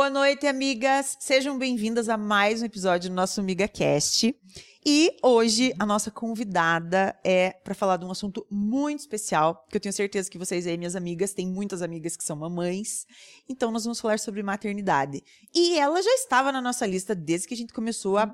Boa noite, amigas. Sejam bem-vindas a mais um episódio do nosso AmigaCast. E hoje a nossa convidada é para falar de um assunto muito especial, que eu tenho certeza que vocês aí, minhas amigas, têm muitas amigas que são mamães. Então nós vamos falar sobre maternidade. E ela já estava na nossa lista desde que a gente começou a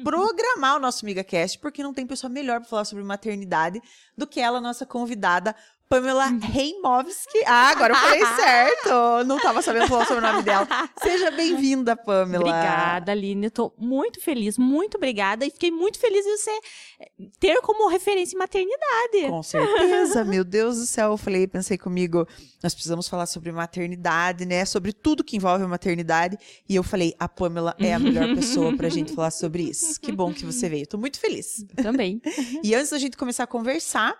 programar o nosso AmigaCast, porque não tem pessoa melhor para falar sobre maternidade do que ela, nossa convidada, Pamela Reimovski. Ah, agora eu falei certo. Não estava sabendo falar sobre o nome dela. Seja bem-vinda, Pamela. Obrigada, Aline. Estou muito feliz, muito obrigada. E fiquei muito feliz de você ter como referência maternidade. Com certeza, meu Deus do céu. Eu falei, pensei comigo, nós precisamos falar sobre maternidade, né? Sobre tudo que envolve a maternidade. E eu falei, a Pamela é a melhor pessoa pra gente falar sobre isso. Que bom que você veio. Estou muito feliz. Eu também. E antes da gente começar a conversar,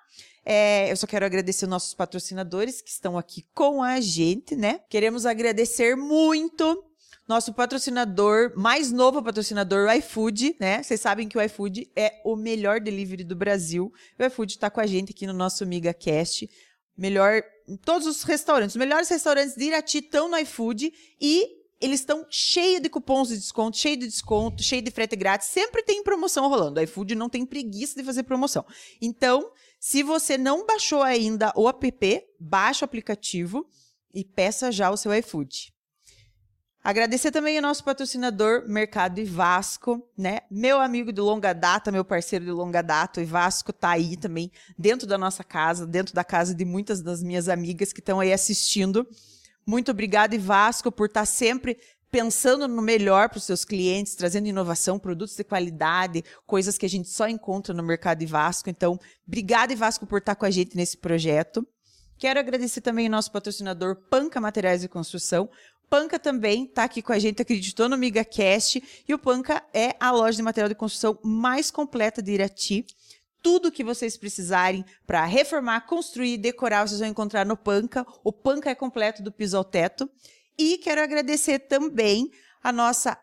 eu só quero agradecer os nossos patrocinadores que estão aqui com a gente, né? Queremos agradecer muito nosso patrocinador, mais novo patrocinador, o iFood, né? Vocês sabem que o iFood é o melhor delivery do Brasil. O iFood está com a gente aqui no nosso AmigaCast. Melhor, todos os restaurantes, os melhores restaurantes de Irati estão no iFood e eles estão cheios de cupons de desconto, cheio de frete grátis. Sempre tem promoção rolando. O iFood não tem preguiça de fazer promoção. Então, se você não baixou ainda o app, baixa o aplicativo e peça já o seu iFood. Agradecer também ao nosso patrocinador, Mercado Ivasco, né? Meu amigo de longa data, meu parceiro de longa data, o Ivasco tá aí também dentro da nossa casa, dentro da casa de muitas das minhas amigas que estão aí assistindo. Muito obrigada, Ivasco, por estar sempre pensando no melhor para os seus clientes, trazendo inovação, produtos de qualidade, coisas que a gente só encontra no Mercado Ivasco. Então, obrigada, Ivasco, por estar com a gente nesse projeto. Quero agradecer também ao nosso patrocinador, Panca Materiais de Construção. Panca também está aqui com a gente, acreditou no AmigaCast. E o Panca é a loja de material de construção mais completa de Irati. Tudo que vocês precisarem para reformar, construir, decorar, vocês vão encontrar no Panca. O Panca é completo do piso ao teto. E quero agradecer também a nossa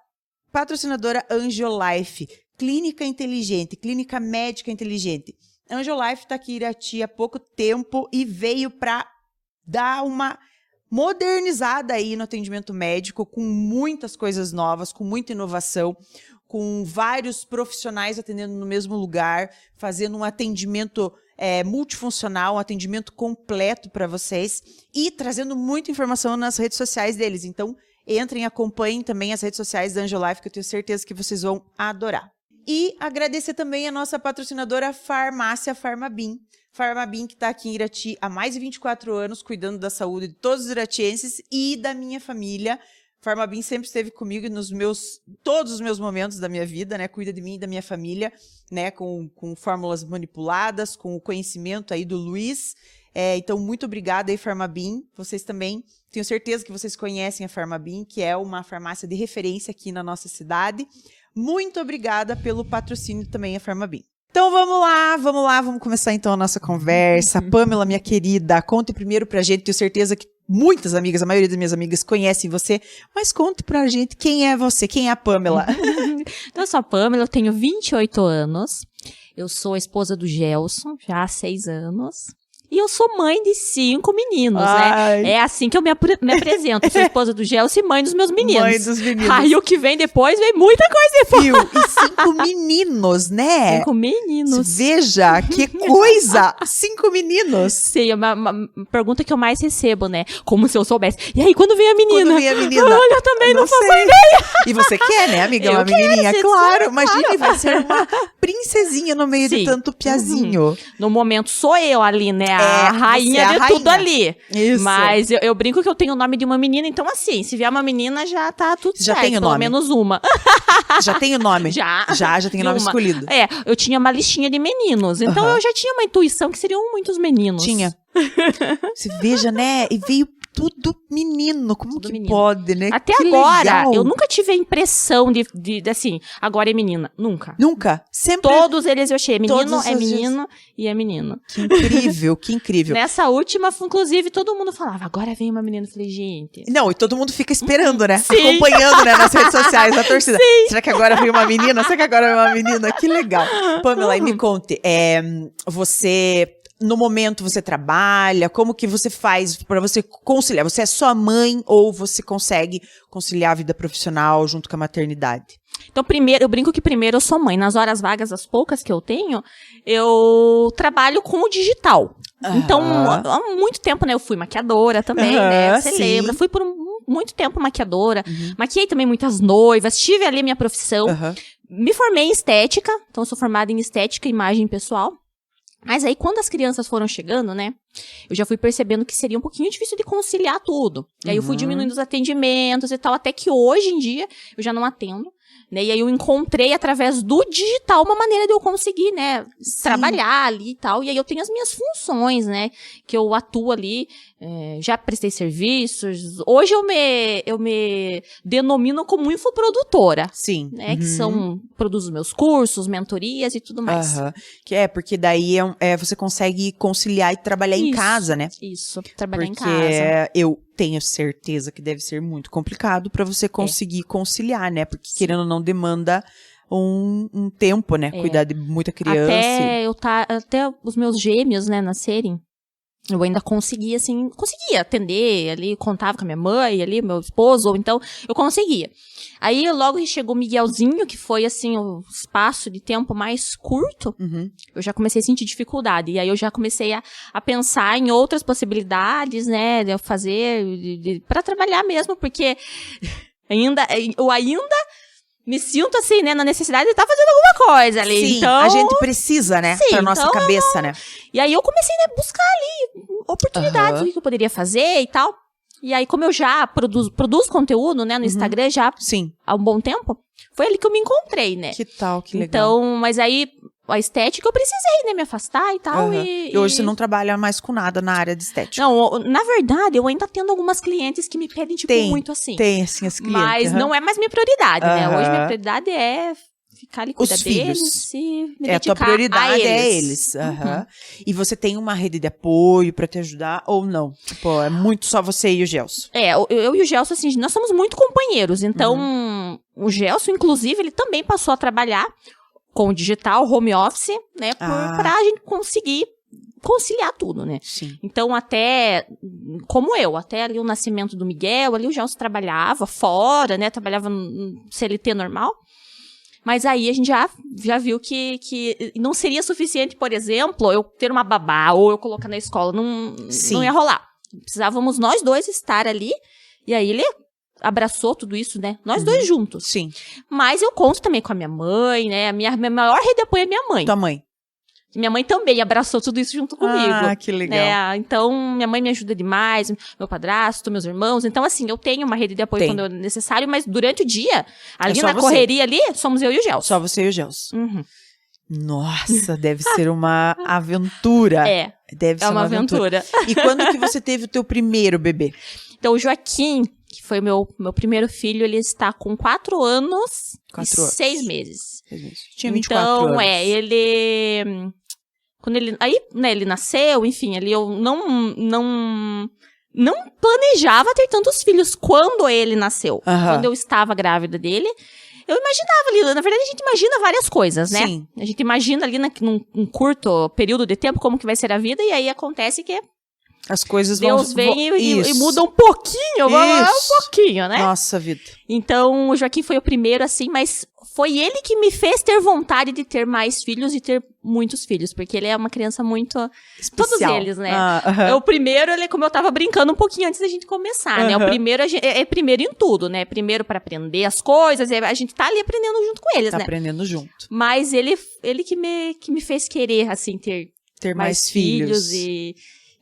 patrocinadora Angiolife, clínica inteligente, clínica médica inteligente. Angiolife está aqui em Irati há pouco tempo e veio para dar uma modernizada aí no atendimento médico, com muitas coisas novas, com muita inovação, com vários profissionais atendendo no mesmo lugar, fazendo um atendimento multifuncional, um atendimento completo para vocês e trazendo muita informação nas redes sociais deles. Então, entrem e acompanhem também as redes sociais da Angiolife, que eu tenho certeza que vocês vão adorar. E agradecer também a nossa patrocinadora Farmácia Farmabim. Farmabim, que está aqui em Irati há mais de 24 anos, cuidando da saúde de todos os iratienses e da minha família. Farmabim sempre esteve comigo todos os meus momentos da minha vida, né? Cuida de mim e da minha família, né? Com fórmulas manipuladas, com o conhecimento aí do Luiz. Então, muito obrigada aí, Farmabim. Vocês também, tenho certeza que vocês conhecem a Farmabim, que é uma farmácia de referência aqui na nossa cidade. Muito obrigada pelo patrocínio também, a Farmabim. Então vamos começar então a nossa conversa. Pamela, minha querida, conte primeiro pra gente, tenho certeza que muitas amigas, a maioria das minhas amigas conhecem você, mas conte pra gente quem é você, quem é a Pamela. Então, eu sou a Pamela, eu tenho 28 anos, eu sou a esposa do Gelson, já há 6 anos. E eu sou mãe de 5 meninos, né? É assim que eu me apresento. Eu sou esposa do Gelson e mãe dos meus meninos. Mãe dos meninos. Aí o que vem depois, vem muita coisa depois. Viu? E 5 meninos, né? 5 meninos. Veja, que coisa! 5 meninos. Sim, é uma pergunta que eu mais recebo, né? Como se eu soubesse. E aí, quando vem a menina? Quando vem a menina? Olha, eu também não faço ideia. E você quer, né, amiga? Uma menininha? Claro. Imagine, vai ser uma princesinha no meio de tanto piazinho. No momento, sou eu ali, né? A rainha de tudo ali. Isso. Mas eu brinco que eu tenho o nome de uma menina, então assim, se vier uma menina, já tá tudo certo. Já tem o nome? Pelo menos uma. Já tem o nome? Já tem o nome escolhido. Eu tinha uma listinha de meninos, então eu já tinha uma intuição que seriam muitos meninos. Tinha. Você veja, né? E veio tudo menino. Como tudo que menino. Pode, né? Até que agora, legal. Eu nunca tive a impressão de assim, agora é menina. Nunca. Nunca? Sempre. Todos eles eu achei. Menino é menino e é menino. Que incrível, que incrível. Nessa última, inclusive, todo mundo falava, agora vem uma menina. Eu falei, gente. Não, e todo mundo fica esperando, né? Sim. Acompanhando, né? Nas redes sociais, na torcida. Sim. Será que agora vem uma menina? Será que agora vem uma menina? Que legal. Pamela, e me conte, você... no momento você trabalha? Como que você faz pra você conciliar? Você é só mãe ou você consegue conciliar a vida profissional junto com a maternidade? Então, primeiro, eu brinco que primeiro eu sou mãe. Nas horas vagas, as poucas que eu tenho, eu trabalho com o digital. Então, há muito tempo, né, eu fui maquiadora também, né? Você lembra? Fui por muito tempo maquiadora. Maquiei também muitas noivas. Tive ali a minha profissão. Me formei em estética. Então, eu sou formada em estética e imagem pessoal. Mas aí, quando as crianças foram chegando, né, eu já fui percebendo que seria um pouquinho difícil de conciliar tudo. E aí, eu fui diminuindo os atendimentos e tal, até que hoje em dia, eu já não atendo. Né? E aí eu encontrei, através do digital, uma maneira de eu conseguir, né, trabalhar ali e tal. E aí eu tenho as minhas funções, né, que eu atuo ali, já prestei serviços. Hoje eu me denomino como infoprodutora. Sim. Né, que produzo meus cursos, mentorias e tudo mais. Que porque daí você consegue conciliar e trabalhar em casa, né? Isso, trabalhar em casa. Porque eu tenho certeza que deve ser muito complicado pra você conseguir conciliar, né? Porque querendo ou não demanda um tempo, né? Cuidar de muita criança. Até os meus gêmeos, né, nascerem. Eu ainda conseguia atender ali, contava com a minha mãe ali, meu esposo, ou então eu conseguia. Aí logo chegou o Miguelzinho, que foi assim, o espaço de tempo mais curto, eu já comecei a sentir dificuldade. E aí eu já comecei a pensar em outras possibilidades, né, de eu fazer, pra trabalhar mesmo, porque eu ainda me sinto assim, né, na necessidade de estar fazendo alguma coisa ali. Sim, então, a gente precisa, né, pra nossa cabeça, né. E aí eu comecei a buscar ali oportunidades, o que eu poderia fazer e tal. E aí, como eu já produzo conteúdo, né, no Instagram já há um bom tempo, foi ali que eu me encontrei, né. Que tal, que legal. Então, mas aí, a estética eu precisei, né, me afastar e tal. E hoje você não trabalha mais com nada na área de estética. Não, na verdade, eu ainda tendo algumas clientes que me pedem, tipo, muito assim. Tem, assim, as clientes. Mas não é mais minha prioridade, né. Hoje minha prioridade é ficar ali, cuidar deles e me dedicar a tua prioridade eles. E você tem uma rede de apoio pra te ajudar ou não? Tipo, é muito só você e o Gelson? Eu e o Gelson, assim, nós somos muito companheiros. Então, o Gelson, inclusive, ele também passou a trabalhar com o digital, home office, né? Pra gente conseguir conciliar tudo, né? Sim. Então, até ali o nascimento do Miguel, ali o Gelson trabalhava fora, né? Trabalhava no CLT normal. Mas aí a gente já viu que não seria suficiente, por exemplo, eu ter uma babá ou eu colocar na escola. Não ia rolar. Precisávamos nós dois estar ali. E aí ele abraçou tudo isso, né? Nós dois juntos. Sim. Mas eu conto também com a minha mãe, né? A minha maior rede de apoio é minha mãe. Tua mãe? Minha mãe também abraçou tudo isso junto comigo. Ah, que legal. Né? Então, minha mãe me ajuda demais, meu padrasto, meus irmãos. Então, assim, eu tenho uma rede de apoio quando é necessário, mas durante o dia, ali na correria ali, somos eu e o Gelson. Só você e o Gelson. Nossa, deve ser uma aventura. Deve ser uma aventura. E quando que você teve o teu primeiro bebê? Então, o Joaquim, que foi meu primeiro filho, ele está com 4 anos e 6 meses. Tinha 24 anos. Ele... Quando ele... Aí, né, ele nasceu, enfim, ali eu não planejava ter tantos filhos quando ele nasceu. Quando eu estava grávida dele, eu imaginava ali, na verdade a gente imagina várias coisas, né? Sim. A gente imagina ali num curto período de tempo como que vai ser a vida, e aí acontece que as coisas Deus vem e muda um pouquinho, um pouquinho, né? Nossa vida. Então, o Joaquim foi o primeiro, assim, mas foi ele que me fez ter vontade de ter mais filhos e ter muitos filhos, porque ele é uma criança muito... especial. Todos eles, né? O primeiro, ele, como eu tava brincando um pouquinho antes da gente começar, né? O primeiro é primeiro em tudo, né? Primeiro pra aprender as coisas, a gente tá ali aprendendo junto com eles, né? Tá aprendendo junto. Mas ele que me fez querer, assim, ter mais filhos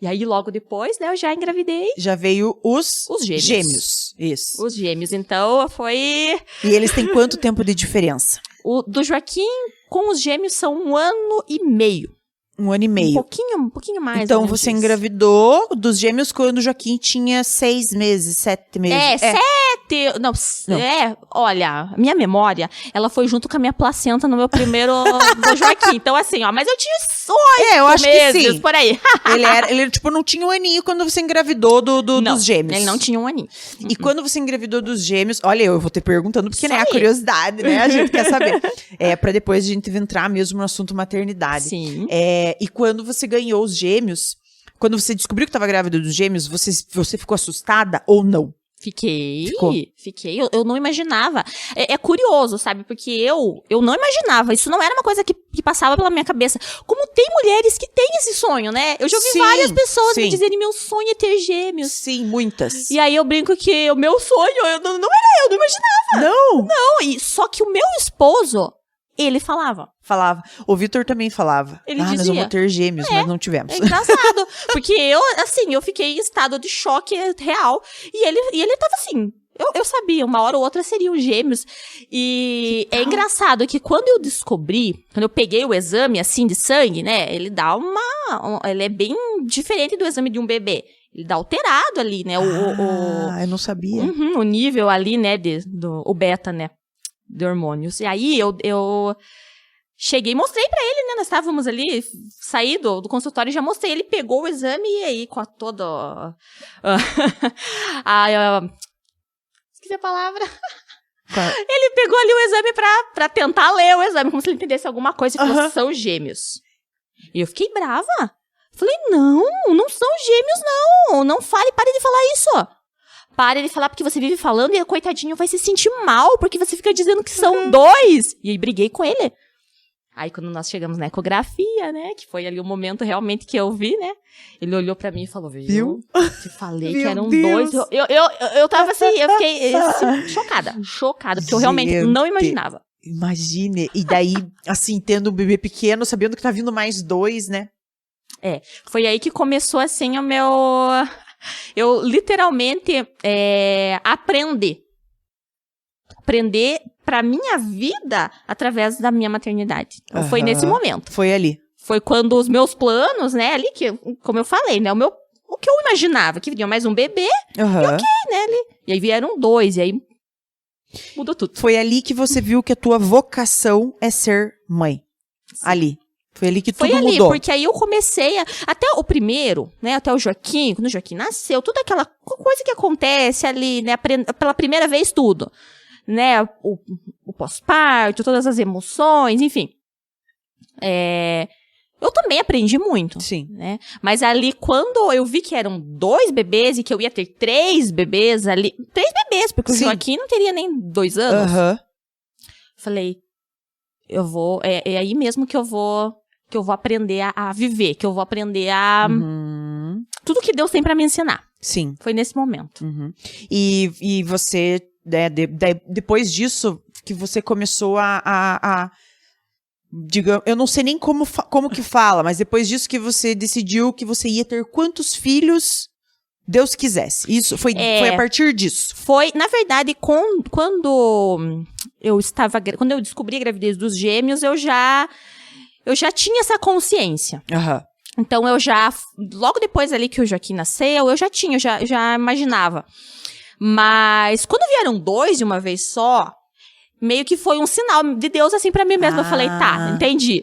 E aí, logo depois, né, eu já engravidei. Já veio os gêmeos. Isso. Os gêmeos. Então, foi... E eles têm quanto tempo de diferença? O do Joaquim com os gêmeos são 1 ano e meio. 1 ano e meio. Um pouquinho mais. Então, você engravidou dos gêmeos quando o Joaquim tinha 6 meses, 7 meses. 7... Não. Olha, minha memória, ela foi junto com a minha placenta no meu primeiro do Joaquim. Então, assim, ó, mas eu tinha 8 eu acho meses, que sim. Por aí. Ele, tipo, não tinha 1 aninho quando você engravidou dos gêmeos. Ele não tinha 1 aninho. E quando você engravidou dos gêmeos, olha, eu vou ter perguntando, porque, né, a curiosidade, né, a gente quer saber. Pra depois a gente entrar mesmo no assunto maternidade. Sim. E quando você ganhou os gêmeos, quando você descobriu que estava grávida dos gêmeos, você ficou assustada ou não? Fiquei. Eu não imaginava. É curioso, sabe? Porque eu não imaginava. Isso não era uma coisa que passava pela minha cabeça. Como tem mulheres que têm esse sonho, né? Eu já ouvi várias pessoas me dizerem, meu sonho é ter gêmeos. Sim, muitas. E aí eu brinco que o meu sonho, não era eu, não imaginava. Não, só que o meu esposo, ele falava. O Vitor também falava. Ele dizia. Nós vamos ter gêmeos, mas não tivemos. É engraçado. Porque eu fiquei em estado de choque real. E ele tava assim. Eu sabia, uma hora ou outra seriam gêmeos. E é engraçado que quando eu peguei o exame, assim, de sangue, né? Ele dá ele é bem diferente do exame de um bebê. Ele dá alterado ali, né? Eu não sabia. O nível ali, né? O beta, né? De hormônios. E aí, eu cheguei e mostrei pra ele, né? Nós estávamos ali, saí do consultório e já mostrei. Ele pegou o exame e aí, com toda... esqueci a palavra. Ele pegou ali o exame pra tentar ler o exame, como se ele entendesse alguma coisa e falou, são gêmeos. E eu fiquei brava. Falei, não são gêmeos, não. Não fale, pare de falar isso. Pare de falar porque você vive falando e o coitadinho vai se sentir mal porque você fica dizendo que são 2. E aí briguei com ele. Aí quando nós chegamos na ecografia, né, que foi ali o momento realmente que eu vi, né, ele olhou pra mim e falou, viu? Te falei que eram 2. Eu tava assim, eu fiquei assim, chocada, porque eu realmente não imaginava. Imagine, e daí, assim, tendo um bebê pequeno, sabendo que tá vindo mais 2, né? Foi aí que começou, assim, o meu... Eu, literalmente, aprender pra minha vida através da minha maternidade. Então, foi nesse momento. Foi ali. Foi quando os meus planos, né, ali que, como eu falei, né, o que eu imaginava, que viria mais um bebê, e ok, né, ali. E aí vieram 2, e aí mudou tudo. Foi ali que você viu que a tua vocação é ser mãe. Sim. Ali. Foi ali que tudo mudou. Foi ali, porque aí eu comecei até o primeiro, né, até o Joaquim, quando o Joaquim nasceu, toda aquela coisa que acontece ali, né, pela primeira vez tudo. Né, o pós-parto, todas as emoções, enfim. Eu também aprendi muito. Sim. Né? Mas ali, quando eu vi que eram 2 bebês e que eu ia ter 3 bebês ali... 3 bebês, porque o Joaquim não teria nem 2 anos. Falei, eu vou... É aí mesmo que eu vou aprender a viver, que eu vou aprender a... Tudo que Deus tem pra me ensinar. Sim. Foi nesse momento. E você... depois disso, que você começou digamos, eu não sei nem como que fala, mas depois disso que você decidiu que você ia ter quantos filhos Deus quisesse. Isso foi a partir disso. Foi, na verdade, quando eu descobri a gravidez dos gêmeos, eu já tinha essa consciência. Então logo depois ali que o Joaquim nasceu, eu já imaginava. Mas quando vieram 2 de uma vez só, meio que foi um sinal de Deus assim pra mim mesma. Eu falei, tá, entendi.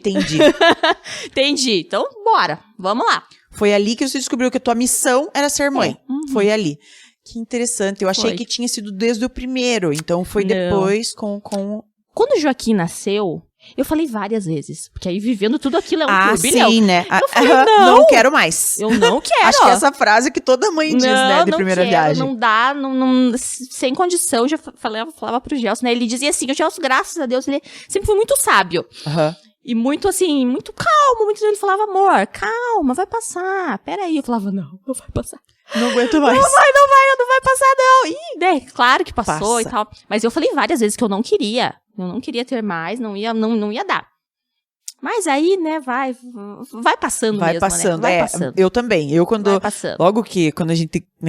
Entendi. Então, bora, vamos lá. Foi ali que você descobriu que a tua missão era ser mãe. Foi ali. Que interessante. Eu achei que tinha sido desde o primeiro. Então, foi depois com... Quando o Joaquim nasceu, eu falei várias vezes. Porque aí, vivendo tudo aquilo é um turbilhão. Sim, né? Eu falei, não quero mais. Eu não quero. Acho que é essa frase que toda mãe diz, né? De primeira viagem. Não dá, sem condição. Já falava pro Gelson, né? Ele dizia assim, o Gelson, graças a Deus, ele sempre foi muito sábio. E muito assim, muito calmo. Ele falava, amor, calma, vai passar. Peraí. Eu falava, não vai passar. Não aguento mais. Não vai passar, não. E, né, claro que passou e tal. Mas eu falei várias vezes que eu não queria. Eu não queria ter mais, não ia dar. Mas aí, né, vai passando mesmo, passando, né? Vai passando. Eu também.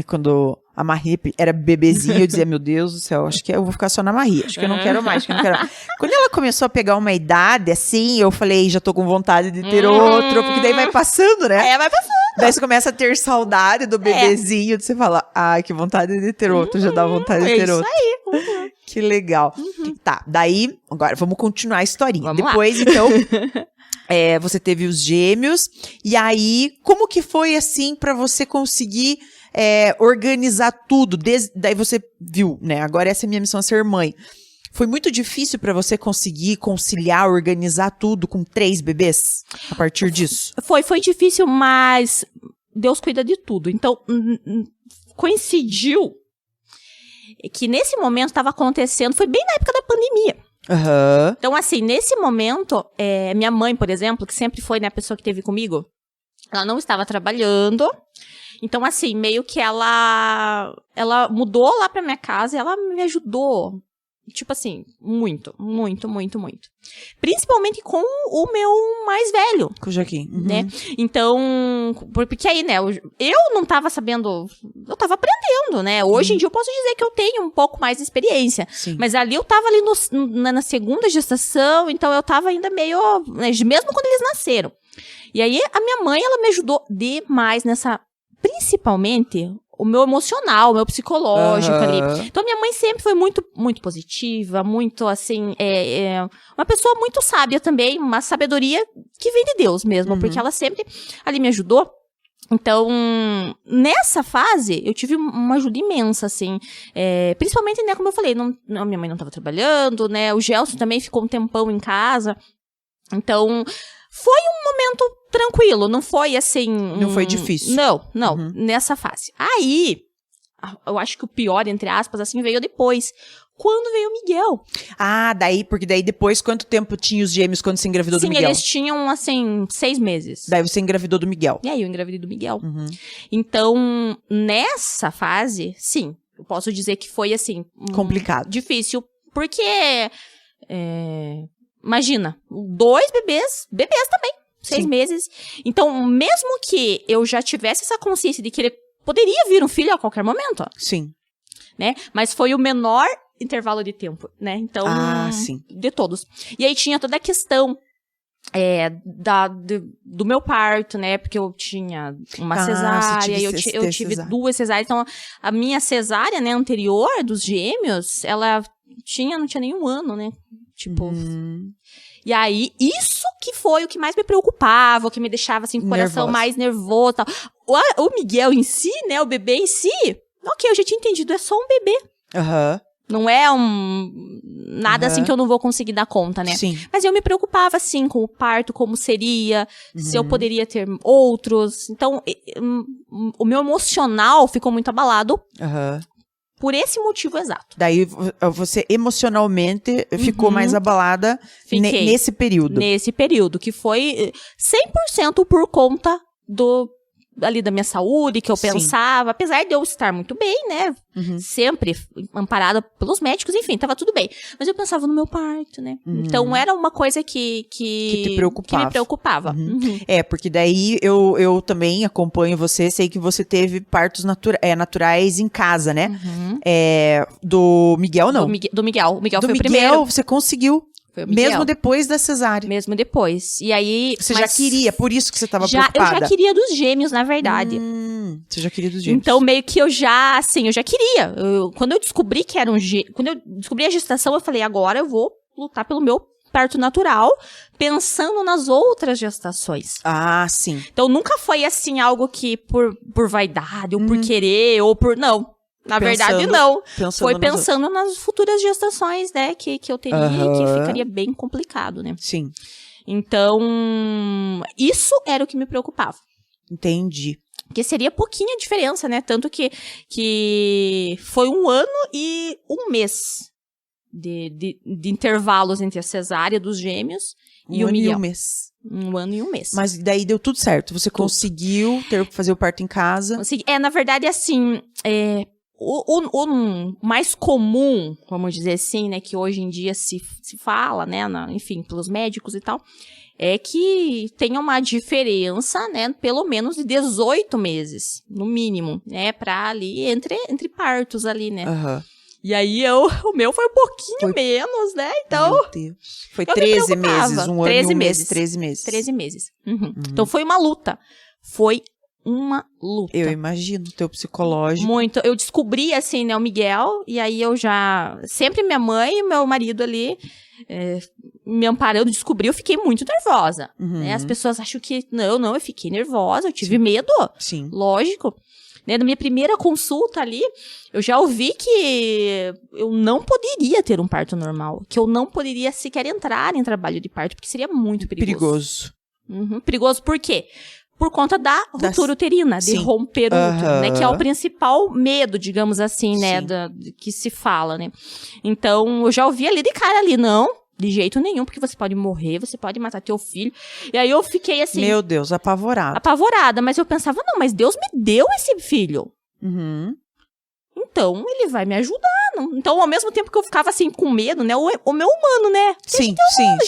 Quando a Marie era bebezinha, eu dizia, meu Deus do céu, acho que eu vou ficar só na Marie. Acho que eu não quero mais, Quando ela começou a pegar uma idade, assim, eu falei, já tô com vontade de ter outro, porque daí vai passando, né? Vai passando. Daí você começa a ter saudade do bebezinho, você fala, ai, que vontade de ter outro, já dá vontade de ter outro. É isso aí. Que legal. Tá, daí, agora vamos continuar a historinha. Vamos Depois, lá. Então, você teve os gêmeos, e aí, como que foi, assim, pra você conseguir organizar tudo? Daí você viu, né, agora essa é a minha missão, ser mãe. Foi muito difícil pra você conseguir conciliar, organizar tudo com 3 bebês a partir disso? Foi difícil, mas Deus cuida de tudo. Então, coincidiu que nesse momento estava acontecendo, foi bem na época da pandemia. Aham. Então, assim, nesse momento, minha mãe, por exemplo, que sempre foi, né, a pessoa que esteve comigo, ela não estava trabalhando. Então, assim, meio que ela mudou lá pra minha casa e ela me ajudou, tipo assim, muito, muito, muito, muito. Principalmente com o meu mais velho. Com o Joaquim. Uhum. Né? Então, porque aí, né, eu não tava sabendo, eu tava aprendendo, né? Hoje em dia eu posso dizer que eu tenho um pouco mais de experiência. Sim. Mas ali eu tava ali na segunda gestação, então eu tava ainda meio, né, mesmo quando eles nasceram. E aí a minha mãe, ela me ajudou demais principalmente o meu emocional, o meu psicológico ali. Então, minha mãe sempre foi muito, muito positiva, muito, assim, uma pessoa muito sábia também, uma sabedoria que vem de Deus mesmo, porque ela sempre ali me ajudou. Então, nessa fase, eu tive uma ajuda imensa, assim, principalmente, né, como eu falei, minha mãe não estava trabalhando, né, o Gelson também ficou um tempão em casa, então... Foi um momento tranquilo, não foi assim... Não foi difícil. Não, nessa fase. Aí, eu acho que o pior, entre aspas, assim, veio depois. Quando veio o Miguel. Ah, porque daí depois, quanto tempo tinha os gêmeos quando você engravidou do Miguel? Sim, eles tinham, assim, 6 meses. Daí você engravidou do Miguel. E aí, eu engravidei do Miguel. Então, nessa fase, sim, eu posso dizer que foi, assim... complicado. Difícil, porque... Imagina, 2 bebês também, 6 meses. Então, mesmo que eu já tivesse essa consciência de que ele poderia vir um filho a qualquer momento. Sim. Né? Mas foi o menor intervalo de tempo, né? Então, sim. de todos. E aí tinha toda a questão do meu parto, né? Porque eu tinha uma cesárea, eu tive 2 cesáreas. Então, a minha cesárea, né, anterior dos gêmeos, ela não tinha nem 1 ano, né? Tipo... E aí, isso que foi o que mais me preocupava, o que me deixava, assim, com o coração mais nervoso e tal. O Miguel em si, né, o bebê em si, ok, eu já tinha entendido, é só um bebê. Não é nada assim que eu não vou conseguir dar conta, né? Sim. Mas eu me preocupava, assim, com o parto, como seria, se eu poderia ter outros. Então, o meu emocional ficou muito abalado. Por esse motivo exato. Daí você emocionalmente ficou mais abalada nesse período. Nesse período, que foi 100% por conta ali da minha saúde, que eu pensava, apesar de eu estar muito bem, né? Sempre amparada pelos médicos, enfim, tava tudo bem. Mas eu pensava no meu parto, né? Então era uma coisa que te preocupava. Que me preocupava. Porque daí eu também acompanho você, sei que você teve partos naturais em casa, né? Do Miguel, não. Do Miguel. O Miguel foi o Miguel, primeiro. você conseguiu. Mesmo depois da cesárea. Mesmo depois. E aí... Você já queria, por isso que você tava preocupada. Eu já queria dos gêmeos, na verdade. Você já queria dos gêmeos. Então, meio que eu já queria. Quando eu descobri que era quando eu descobri a gestação, eu falei, agora eu vou lutar pelo meu parto natural, pensando nas outras gestações. Ah, sim. Então, nunca foi, assim, algo que por vaidade, ou por querer, ou por... Não. Na verdade, não. Foi pensando nas futuras gestações, né, que eu teria, que ficaria bem complicado, né? Sim. Então, isso era o que me preocupava. Entendi. Porque seria pouquinha diferença, né? Tanto que foi 1 ano e 1 mês de intervalos entre a cesárea dos gêmeos e o Miguel. 1 ano e 1 mês. 1 ano e 1 mês. Mas daí deu tudo certo. Você conseguiu fazer o parto em casa. Na verdade, assim, o mais comum, vamos dizer assim, né, que hoje em dia se fala, né, enfim, pelos médicos e tal, é que tenha uma diferença, né, pelo menos de 18 meses, no mínimo, né, pra ali, entre partos ali, né. E aí, o meu foi um pouquinho menos, né, então... Meu Deus. Foi 13 meses, 1 ano e 1 mês, 13 meses. 13 meses. Então, foi uma luta. Foi uma luta. Eu imagino, teu psicológico. Muito. Eu descobri, assim, né, o Miguel, e aí eu já... Sempre minha mãe e meu marido ali me amparando, descobri, eu fiquei muito nervosa. Né? As pessoas acham que... Não, eu fiquei nervosa, eu tive medo. Sim. Lógico. né, na minha primeira consulta ali, eu já ouvi que eu não poderia ter um parto normal, que eu não poderia sequer entrar em trabalho de parto, porque seria muito perigoso. Perigoso por quê? Por conta da ruptura uterina, de romper o útero, né? Que é o principal medo, digamos assim, né? Que se fala, né? Então, eu já ouvi ali de cara ali, não, de jeito nenhum, porque você pode morrer, você pode matar teu filho. E aí eu fiquei assim... Meu Deus, apavorada. Apavorada, mas eu pensava, não, mas Deus me deu esse filho. Então, ele vai me ajudar. Não? Então, ao mesmo tempo que eu ficava assim, com medo, né? O meu humano, né? Sim.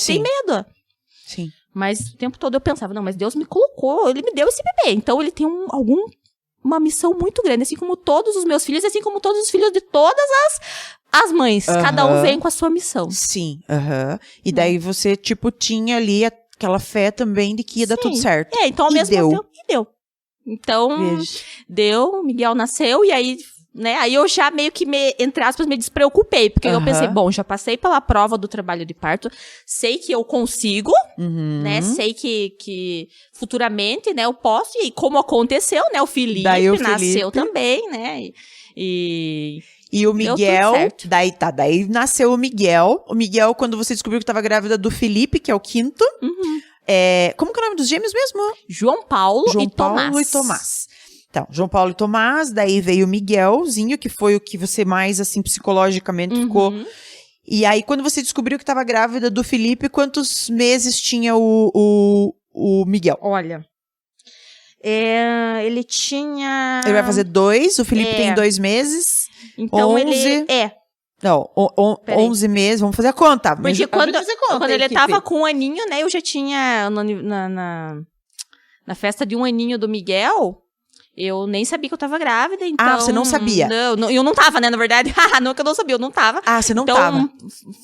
Tem medo. Sim. Mas o tempo todo eu pensava, não, mas Deus me colocou, ele me deu esse bebê. Então ele tem uma missão muito grande, assim como todos os meus filhos, assim como todos os filhos de todas as mães. Cada um vem com a sua missão. Sim, E daí você, tipo, tinha ali aquela fé também de que ia dar tudo certo. Então ao mesmo tempo, deu. Então, deu, Miguel nasceu, e aí... Né? Aí eu já meio que, entre aspas, me despreocupei. Porque eu pensei, bom, já passei pela prova do trabalho de parto. Sei que eu consigo, né? Sei que futuramente, né, eu posso. E como aconteceu, né? O Felipe nasceu também, né? E o Miguel, daí nasceu o Miguel. O Miguel, quando você descobriu que estava grávida do Felipe, que é o quinto. Como que é o nome dos gêmeos mesmo? João Paulo e Tomás. Então, João Paulo e Tomás, daí veio o Miguelzinho, que foi o que você mais, assim, psicologicamente ficou. E aí, quando você descobriu que estava grávida do Felipe, quantos meses tinha o Miguel? Olha, ele tinha... Ele vai fazer 2, o Felipe tem 2 meses. Então, 11... Não, 11 meses, vamos fazer a conta. Porque quando ele tava com 1 aninho, né, eu já tinha, na festa de 1 aninho do Miguel... Eu nem sabia que eu tava grávida, então... você não sabia? Não, eu não tava, né, na verdade. Não que eu não sabia, eu não tava. Você não tava. Então,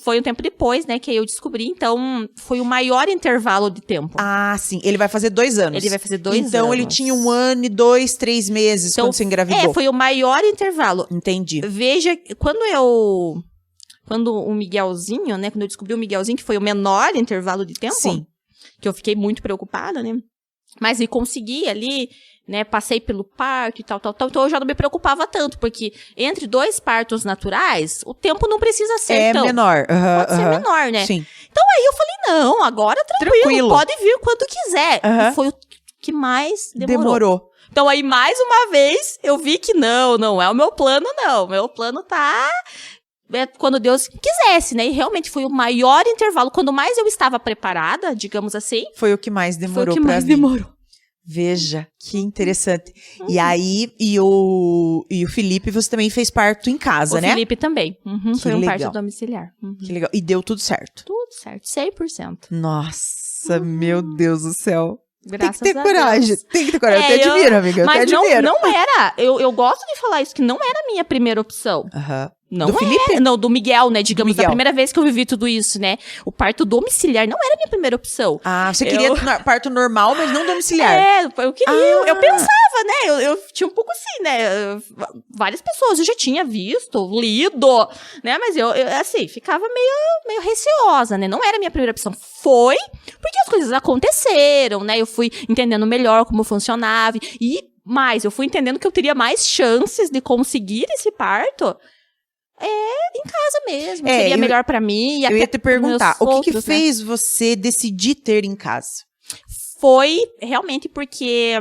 foi um tempo depois, né, que aí eu descobri. Então, foi o maior intervalo de tempo. Sim. Ele vai fazer 2 anos. Ele vai fazer 2 anos. Então, ele tinha 1 ano e 2, 3 meses quando você engravidou. Foi o maior intervalo. Entendi. Veja, quando o Miguelzinho, né, quando eu descobri o Miguelzinho, que foi o menor intervalo de tempo... Sim. Que eu fiquei muito preocupada, né? Mas eu consegui ali... Né, passei pelo parto e tal, então eu já não me preocupava tanto, porque entre 2 partos naturais, o tempo não precisa ser menor. Pode ser menor, né? Sim. Então aí eu falei, não, agora tranquilo. Pode vir quando quiser. E foi o que mais demorou. Então aí, mais uma vez, eu vi que não é o meu plano, não. Meu plano tá... quando Deus quisesse, né? E realmente foi o maior intervalo. Quando mais eu estava preparada, digamos assim... Foi o que mais demorou pra vir. Veja, que interessante. E aí, e o Felipe, você também fez parto em casa, né? O Felipe também. Foi um parto domiciliar. Que legal. E deu tudo certo? Tudo certo, 100%. Nossa, meu Deus do céu. Graças tem que ter coragem. Deus. Tem que ter coragem. Eu te admiro, amiga. Mas não era. Eu gosto de falar isso, que não era a minha primeira opção. Não do Felipe? Não, do Miguel, né? Digamos, da primeira vez que eu vivi tudo isso, né? O parto domiciliar não era a minha primeira opção. Você queria parto normal, mas não domiciliar. Eu queria. Eu pensava, né? Eu tinha um pouco assim, né? Várias pessoas eu já tinha visto, lido, né? Mas eu assim, ficava meio receosa, né? Não era a minha primeira opção. Foi porque as coisas aconteceram, né? Eu fui entendendo melhor como funcionava. E mais, eu fui entendendo que eu teria mais chances de conseguir esse parto... em casa mesmo. Seria melhor pra mim. E eu ia te perguntar, o que fez você decidir ter em casa? Foi realmente porque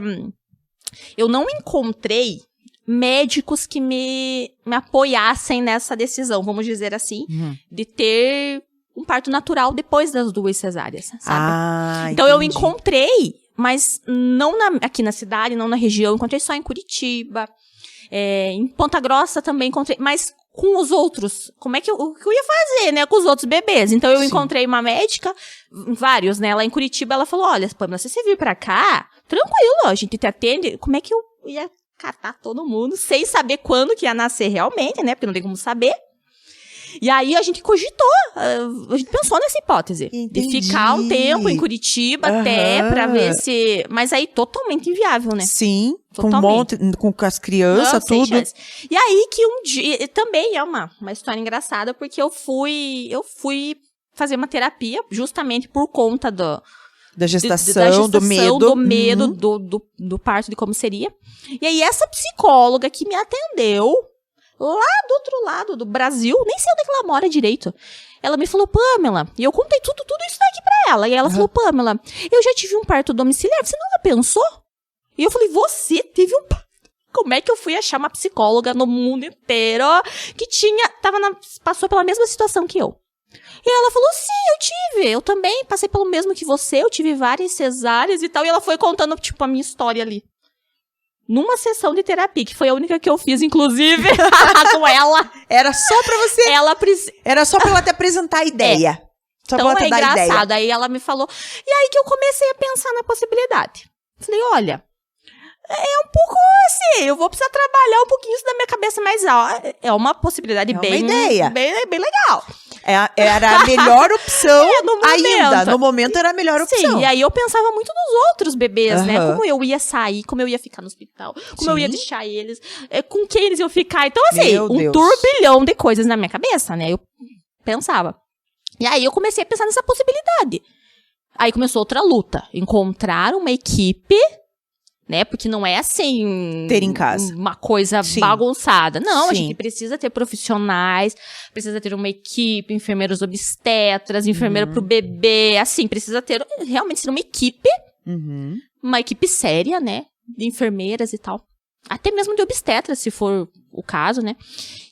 eu não encontrei médicos que me apoiassem nessa decisão, vamos dizer assim, de ter um parto natural depois das 2 cesáreas, sabe? Então eu encontrei, mas não aqui na cidade, não na região, encontrei só em Curitiba, em Ponta Grossa também encontrei, mas com os outros, o que eu ia fazer, né, com os outros bebês? Então eu encontrei uma médica, vários, né, lá em Curitiba, ela falou, olha, Pamela, se você vir pra cá, tranquilo, a gente te atende, como é que eu ia catar todo mundo, sem saber quando que ia nascer realmente, né, porque não tem como saber. E aí a gente cogitou, a gente pensou nessa hipótese. Entendi. De ficar um tempo em Curitiba até pra ver se... Mas aí totalmente inviável, né? Sim, totalmente. com as crianças, tudo. E aí que um dia... Também é uma história engraçada, porque eu fui fazer uma terapia justamente por conta Da gestação, do medo. Do medo, do parto, de como seria. E aí, essa psicóloga que me atendeu, lá do outro lado do Brasil, nem sei onde é que ela mora direito, ela me falou, Pamela, e eu contei tudo isso daqui pra ela, e ela falou, Pamela, eu já tive um parto domiciliar, você nunca pensou? E eu falei, você teve um parto? Como é que eu fui achar uma psicóloga no mundo inteiro que passou pela mesma situação que eu? E ela falou, sim, eu também passei pelo mesmo que você, eu tive várias cesáreas e tal, e ela foi contando, tipo, a minha história ali. Numa sessão de terapia, que foi a única que eu fiz, inclusive, com ela. Era só pra você... Era só pra ela te apresentar a ideia. Só então pra ela te dar a engraçado, ideia. aí ela me falou, e aí que eu comecei a pensar na possibilidade. Falei, olha... É um pouco assim, eu vou precisar trabalhar um pouquinho isso na minha cabeça, mas é uma possibilidade uma ideia. Bem legal. Era a melhor opção no ainda. No momento era a melhor opção. Sim, e aí eu pensava muito nos outros bebês, né? Como eu ia sair, como eu ia ficar no hospital, como eu ia deixar eles, com quem eles iam ficar. Então, assim, turbilhão de coisas na minha cabeça, né? Eu pensava. E aí eu comecei a pensar nessa possibilidade. Aí começou outra luta. Encontrar uma equipe... né? Porque não é assim... ter em casa. Uma coisa bagunçada. Não, a gente precisa ter profissionais, precisa ter uma equipe, enfermeiros obstetras, enfermeira pro bebê, assim, precisa ter, realmente ser uma equipe, uma equipe séria, né? De enfermeiras e tal. Até mesmo de obstetras, se for o caso, né?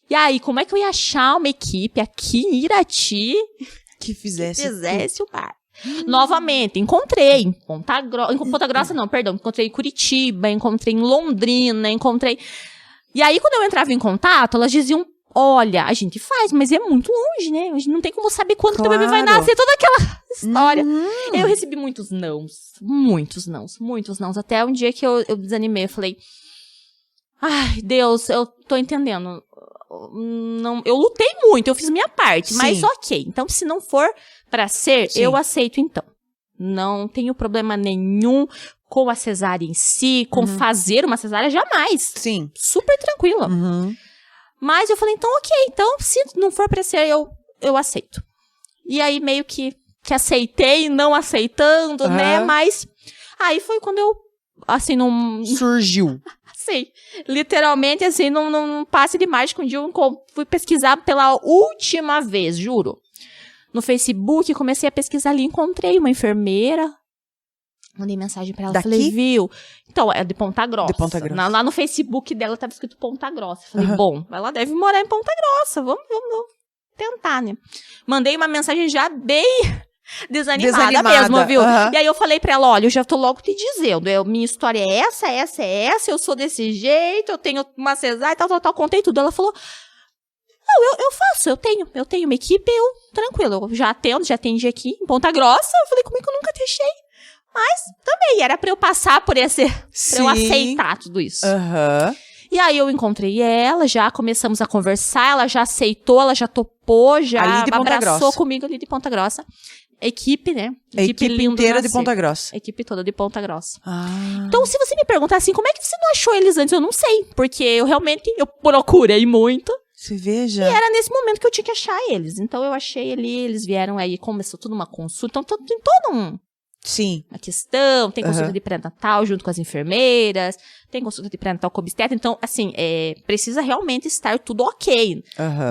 E aí, como é que eu ia achar uma equipe aqui em Irati que fizesse o parto? Novamente, encontrei em Ponta Grossa, encontrei em Curitiba, encontrei em Londrina, E aí, quando eu entrava em contato, elas diziam, olha, a gente faz, mas é muito longe, né? A gente não tem como saber quando teu bebê vai nascer, toda aquela história. Eu recebi muitos nãos, até um dia que eu desanimei, eu falei, ai, Deus, eu tô entendendo. Não, eu lutei muito, eu fiz minha parte, mas ok. Então, se não for pra ser, eu aceito então. Não tenho problema nenhum com a cesárea em si, com fazer uma cesárea, jamais. Sim. Super tranquila. Mas eu falei, então ok, então se não for pra ser, eu aceito. E aí meio que aceitei, não aceitando, né? Mas aí foi quando eu, assim, não... surgiu. Sim, literalmente, assim, num passe de mágica, um dia eu fui pesquisar pela última vez, juro. No Facebook, comecei a pesquisar ali, encontrei uma enfermeira, mandei mensagem pra ela, daqui? Falei, viu? Então, é de Ponta Grossa. De Ponta Grossa. Lá no Facebook dela tava escrito Ponta Grossa. Falei, bom, ela deve morar em Ponta Grossa, vamos tentar, né? Mandei uma mensagem já bem... Desanimada mesmo, viu? E aí eu falei pra ela, olha, eu já tô logo te dizendo, minha história é essa, eu sou desse jeito, eu tenho uma cesárea e tal, contei tudo. Ela falou, não, eu faço, eu tenho uma equipe, tranquilo, eu já atendi aqui em Ponta Grossa. Eu falei, como é que eu nunca deixei? Mas também era pra eu passar por pra eu aceitar tudo isso. E aí eu encontrei ela, já começamos a conversar, ela já aceitou, ela já topou, já abraçou comigo ali de Ponta Grossa. Equipe, né? Equipe inteira de Ponta Grossa. Equipe toda de Ponta Grossa. Então, se você me perguntar assim, como é que você não achou eles antes? Eu não sei, porque eu procurei muito. Você veja. E era nesse momento que eu tinha que achar eles. Então, eu achei ali, eles vieram aí, começou tudo uma consulta. Então, tem todo uma questão, tem consulta de pré-natal junto com as enfermeiras, tem consulta de pré-natal com obstetra. Então, assim, precisa realmente estar tudo ok.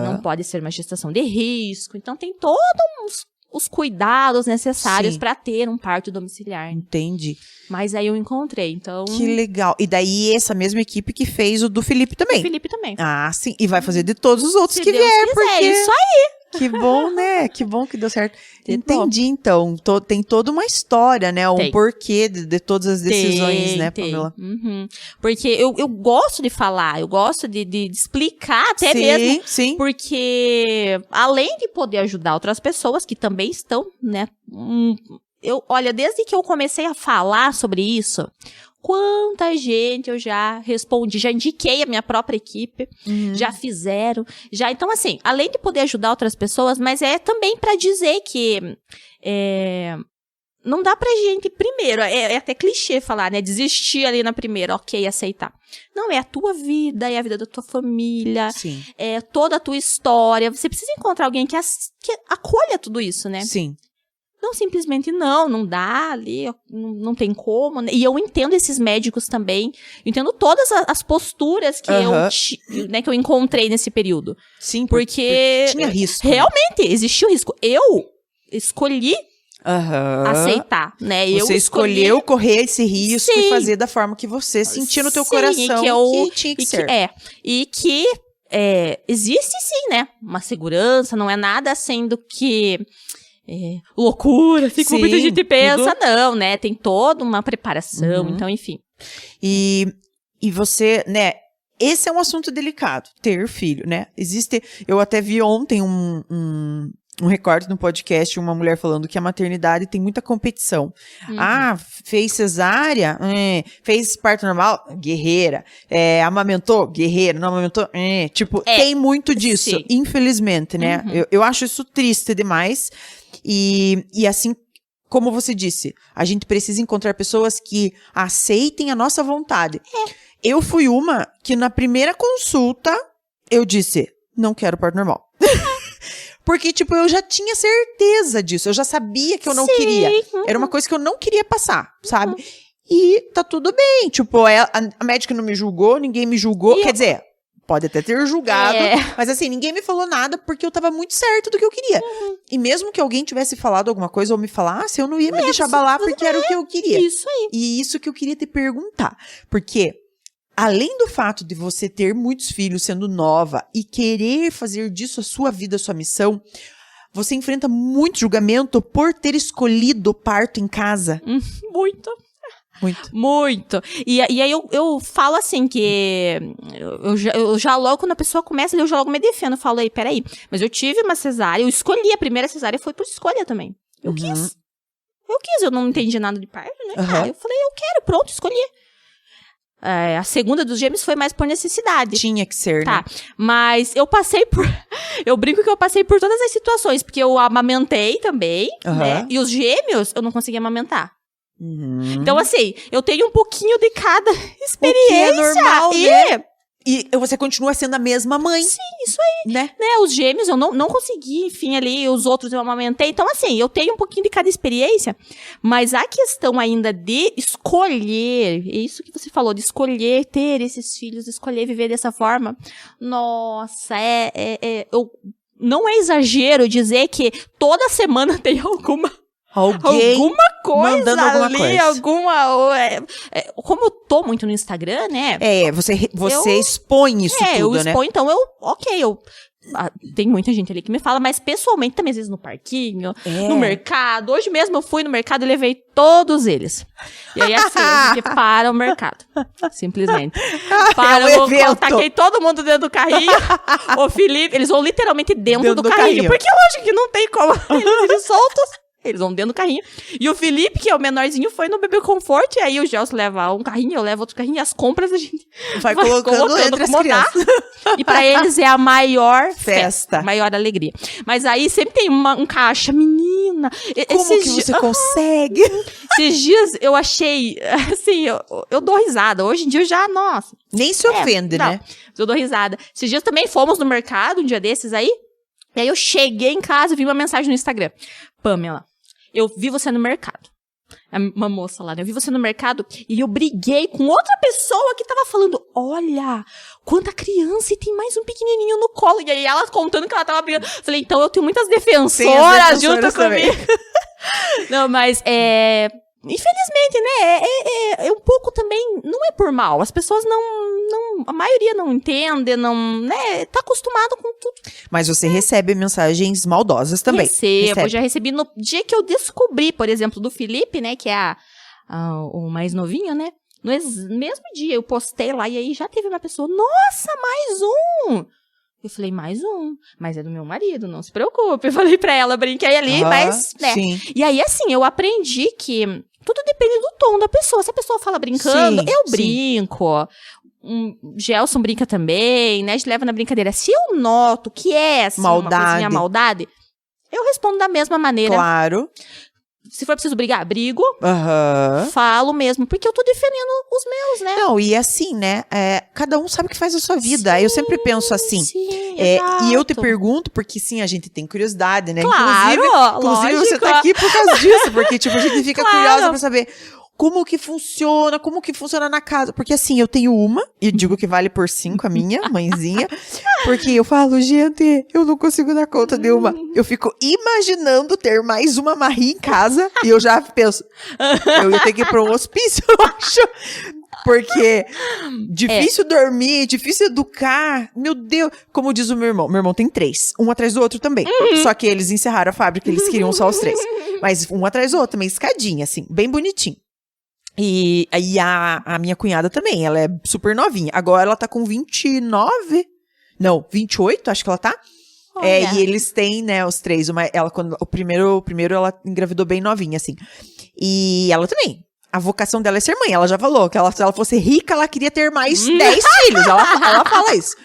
Não pode ser uma gestação de risco. Então, tem todos os cuidados necessários para ter um parto domiciliar. Entendi. Mas aí eu encontrei, então... Que legal. E daí, essa mesma equipe que fez o do Felipe também. O Felipe também. Ah, sim. E vai fazer de todos os outros que Deus vier, quiser, porque... isso aí. Que bom, né? Que bom que deu certo. Entendi, então. Tem toda uma história, né? Um porquê de todas as decisões, né, Pamela? Porque eu gosto de falar, eu gosto de explicar até mesmo. Sim. Porque além de poder ajudar outras pessoas que também estão, né? Olha, desde que eu comecei a falar sobre isso... Quanta gente eu já respondi, já indiquei a minha própria equipe, já fizeram, então assim, além de poder ajudar outras pessoas, mas é também para dizer que não dá pra gente, primeiro, é até clichê falar, né, desistir ali na primeira, ok, aceitar. Não, é a tua vida, é a vida da tua família, é toda a tua história, você precisa encontrar alguém que acolha tudo isso, né? Sim. Não, simplesmente não dá ali, não tem como. Né? E eu entendo esses médicos também, eu entendo todas as posturas que, que eu encontrei nesse período. Sim, porque tinha risco. Realmente, existia o risco. Eu escolhi aceitar, né? Você escolheu correr esse risco e fazer da forma que você sentia no teu coração que tinha que ser. E que existe sim, né? Uma segurança, não é nada assim do que... loucura, assim como muita gente pensa, não, né? Tem toda uma preparação, então, enfim. E você, né? Esse é um assunto delicado, ter filho, né? Eu até vi ontem um recorte no podcast, uma mulher falando que a maternidade tem muita competição. Fez cesárea? Fez parto normal? Guerreira. Amamentou? Guerreira. Não amamentou? Tem muito disso, sim. Infelizmente, né? Eu acho isso triste demais. E assim, como você disse, a gente precisa encontrar pessoas que aceitem a nossa vontade. Eu fui uma que na primeira consulta, eu disse, não quero parto normal. Porque, eu já tinha certeza disso. Eu já sabia que eu não queria. Era uma coisa que eu não queria passar, sabe? E tá tudo bem. A médica não me julgou, ninguém me julgou. Quer dizer, pode até ter julgado. Mas assim, ninguém me falou nada porque eu tava muito certo do que eu queria. E mesmo que alguém tivesse falado alguma coisa ou me falasse, eu não ia me deixar abalar porque era o que eu queria. Isso aí. E isso que eu queria te perguntar. Porque... além do fato de você ter muitos filhos sendo nova e querer fazer disso a sua vida, a sua missão, você enfrenta muito julgamento por ter escolhido o parto em casa. Muito. E aí eu falo assim que eu já logo, quando a pessoa começa, eu já logo me defendo. Eu falo, peraí, mas eu tive uma cesárea, eu escolhi, a primeira cesárea foi por escolha também. Eu quis, eu não entendi nada de parto, né? Eu falei, eu quero, pronto, escolhi. A segunda dos gêmeos foi mais por necessidade. Tinha que ser, né? Mas eu passei por... eu brinco que eu passei por todas as situações, porque eu amamentei também, né? E os gêmeos, eu não conseguia amamentar. Então, assim, eu tenho um pouquinho de cada experiência. O que é normal, né? E você continua sendo a mesma mãe. Sim, isso aí. Né? Os gêmeos eu não consegui, enfim, ali, os outros eu amamentei. Então, assim, eu tenho um pouquinho de cada experiência, mas a questão ainda de escolher, isso que você falou, de escolher ter esses filhos, escolher viver dessa forma, nossa, não é exagero dizer que toda semana tem alguma coisa mandando alguma ali, coisa. Como eu tô muito no Instagram, né? Você expõe isso tudo, eu exponho, né? Então tem muita gente ali que me fala, mas pessoalmente também, às vezes no parquinho, no mercado. Hoje mesmo eu fui no mercado e levei todos eles. E aí assim, a gente para o mercado. Simplesmente. Eu taquei todo mundo dentro do carrinho. O Felipe, eles vão literalmente dentro do carrinho. Porque eu acho que não tem como eles soltos. Eles vão dentro do carrinho. E o Felipe, que é o menorzinho, foi no Bebê Conforto. E aí o Gelson leva um carrinho, eu levo outro carrinho. E as compras a gente vai colocando entre as crianças. E pra eles é a maior festa. Maior alegria. Mas aí sempre tem um caixa. Menina. Como que você consegue? Esses dias eu achei, assim, eu dou risada. Hoje em dia eu já, nossa. Nem se ofende, né? Eu dou risada. Esses dias também fomos no mercado, um dia desses aí. E aí eu cheguei em casa e vi uma mensagem no Instagram. Pamela, eu vi você no mercado. Uma moça lá, né? Eu vi você no mercado e eu briguei com outra pessoa que tava falando, olha, quanta criança e tem mais um pequenininho no colo. E aí ela contando que ela tava brigando. Falei, então eu tenho muitas defensoras junto comigo. Não, mas infelizmente, né, um pouco também, não é por mal, as pessoas a maioria não entende, né, tá acostumado com tudo. Mas você recebe mensagens maldosas também. Eu já recebi no dia que eu descobri, por exemplo, do Felipe, né, que é o mais novinho, né, no mesmo dia eu postei lá e aí já teve uma pessoa, nossa, mais um! Eu falei, mais um, mas é do meu marido, não se preocupe. Eu falei pra ela, brinquei ali, mas, né. Sim. E aí, assim, eu aprendi que tudo depende do tom da pessoa. Se a pessoa fala brincando, eu brinco. Gelson brinca também, né? A gente leva na brincadeira. Se eu noto que é, assim, uma coisinha maldade, eu respondo da mesma maneira. Claro. Se for preciso brigar, brigo. Aham. Falo mesmo, porque eu tô defendendo os meus, né? Não, e assim, né? Cada um sabe o que faz a sua vida. Sim, eu sempre penso assim. Sim, E eu te pergunto, porque sim, a gente tem curiosidade, né? Claro, inclusive você tá aqui por causa disso, porque tipo, a gente fica curiosa pra saber como que funciona na casa. Porque assim, eu tenho uma, e digo que vale por 5 a minha, mãezinha, porque eu falo, gente, eu não consigo dar conta de uma. Eu fico imaginando ter mais uma Marie em casa, e eu já penso, eu ia ter que ir pra um hospício, eu acho. Porque difícil dormir, difícil educar. Meu Deus. Como diz o meu irmão tem 3. Um atrás do outro também. Só que eles encerraram a fábrica, eles queriam só os 3. Mas um atrás do outro, também escadinha, assim, bem bonitinho. E aí a minha cunhada também, ela é super novinha. Agora ela tá com 29? Não, 28, acho que ela tá. E eles têm, né, os 3. O primeiro ela engravidou bem novinha, assim. E ela também. A vocação dela é ser mãe. Ela já falou que se ela fosse rica, ela queria ter mais 10 filhos. Ela fala isso.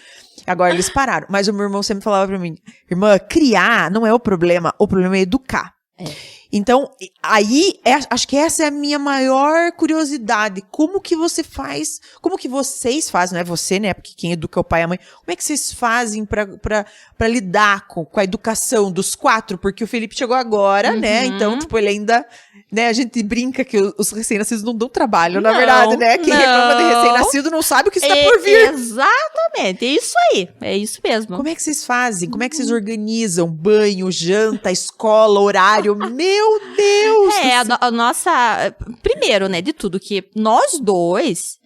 Agora eles pararam. Mas o meu irmão sempre falava pra mim, irmã, criar não é o problema é educar. Então, aí, acho que essa é a minha maior curiosidade. Como que você faz, como que vocês fazem, não é você, né? Porque quem educa é o pai e a mãe. Como é que vocês fazem pra lidar com a educação dos 4? Porque o Felipe chegou agora, né? Então, tipo, ele ainda, né? A gente brinca que os recém-nascidos não dão trabalho, na verdade, né? Quem reclama de recém-nascido não sabe o que está por vir. Exatamente, é isso aí. É isso mesmo. Como é que vocês fazem? Como é que vocês organizam? Banho, janta, escola, horário? Meu Deus! A nossa... Primeiro, né, de tudo, que nós dois,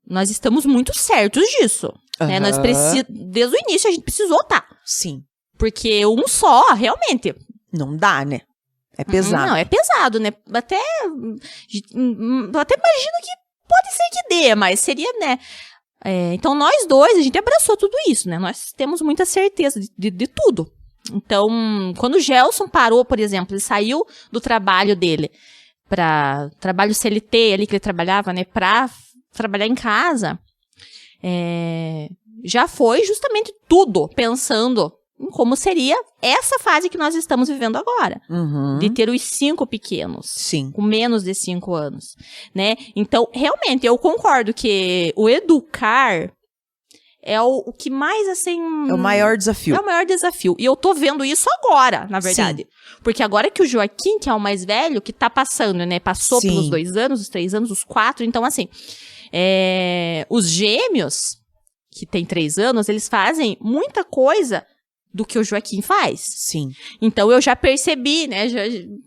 nós estamos muito certos disso. Né? Nós desde o início, a gente precisou estar. Sim. Porque um só, realmente... Não dá, né? É pesado. Não, é pesado, né? Até imagino que pode ser que dê, mas seria, né? Então, nós dois, a gente abraçou tudo isso, né? Nós temos muita certeza de tudo. Então, quando o Gelson parou, por exemplo, ele saiu do trabalho dele para trabalho CLT ali que ele trabalhava, né, para trabalhar em casa, já foi justamente tudo pensando em como seria essa fase que nós estamos vivendo agora, de ter os 5 pequenos, sim, com menos de 5 anos, né? Então, realmente, eu concordo que o educar é o que mais, assim... É o maior desafio. É o maior desafio. E eu tô vendo isso agora, na verdade. Sim. Porque agora que o Joaquim, que é o mais velho, que tá passando, né? Passou pelos 2 anos, os 3 anos, os 4. Então, assim, os gêmeos, que tem 3 anos, eles fazem muita coisa do que o Joaquim faz. Sim. Então, eu já percebi, né?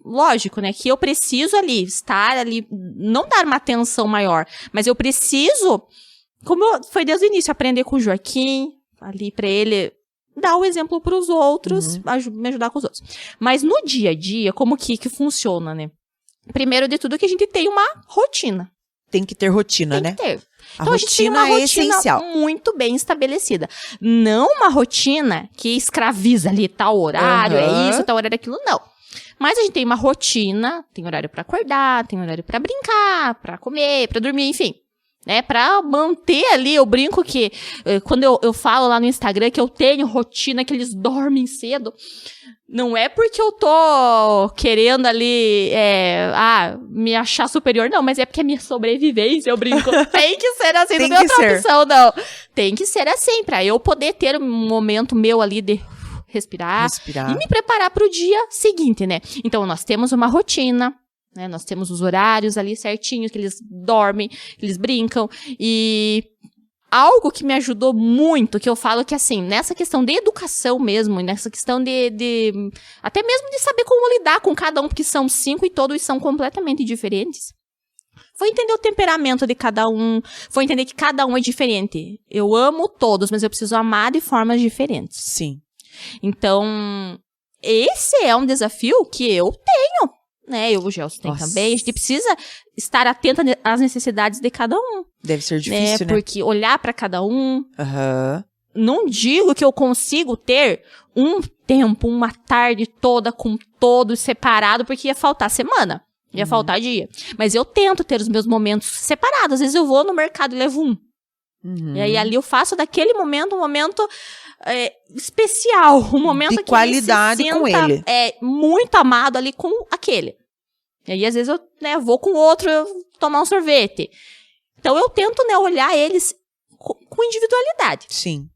Lógico, né? Que eu preciso ali, estar ali, não dar uma atenção maior, mas eu preciso... Como foi desde o início, aprender com o Joaquim, ali pra ele dar o exemplo pros outros, me ajudar com os outros. Mas no dia a dia, como que funciona, né? Primeiro de tudo que a gente tem uma rotina. Tem que ter rotina, né? Tem que ter. Então a gente tem uma rotina essencial, muito bem estabelecida. Não uma rotina que escraviza ali tal horário, é isso, tal horário é aquilo, não. Mas a gente tem uma rotina, tem horário pra acordar, tem horário pra brincar, pra comer, pra dormir, enfim. Né, pra manter ali, eu brinco que quando eu falo lá no Instagram que eu tenho rotina, que eles dormem cedo, não é porque eu tô querendo ali me achar superior, não, mas é porque é minha sobrevivência, eu brinco. Tem que ser assim, não tem outra opção, não. Tem que ser assim, pra eu poder ter um momento meu ali de respirar. E me preparar pro dia seguinte, né? Então, nós temos uma rotina, né, nós temos os horários ali certinhos, que eles dormem, que eles brincam, e algo que me ajudou muito, que eu falo que assim, nessa questão de educação mesmo, nessa questão de até mesmo de saber como lidar com cada um, porque são 5 e todos são completamente diferentes, foi entender o temperamento de cada um, foi entender que cada um é diferente. Eu amo todos, mas eu preciso amar de formas diferentes. Sim. Então, esse é um desafio que eu tenho. Né, o Gelson tem também, a gente precisa estar atenta às necessidades de cada um. Deve ser difícil, né? Porque olhar para cada um, não digo que eu consigo ter um tempo, uma tarde toda com todos separado, porque ia faltar semana, ia faltar dia. Mas eu tento ter os meus momentos separados, às vezes eu vou no mercado e levo um. E aí ali eu faço daquele momento um momento especial, um momento de qualidade ele se sinta, com ele. Muito amado ali com aquele. E aí, às vezes, eu, né, vou com outro tomar um sorvete. Então, eu tento, né, olhar eles com individualidade. Sim.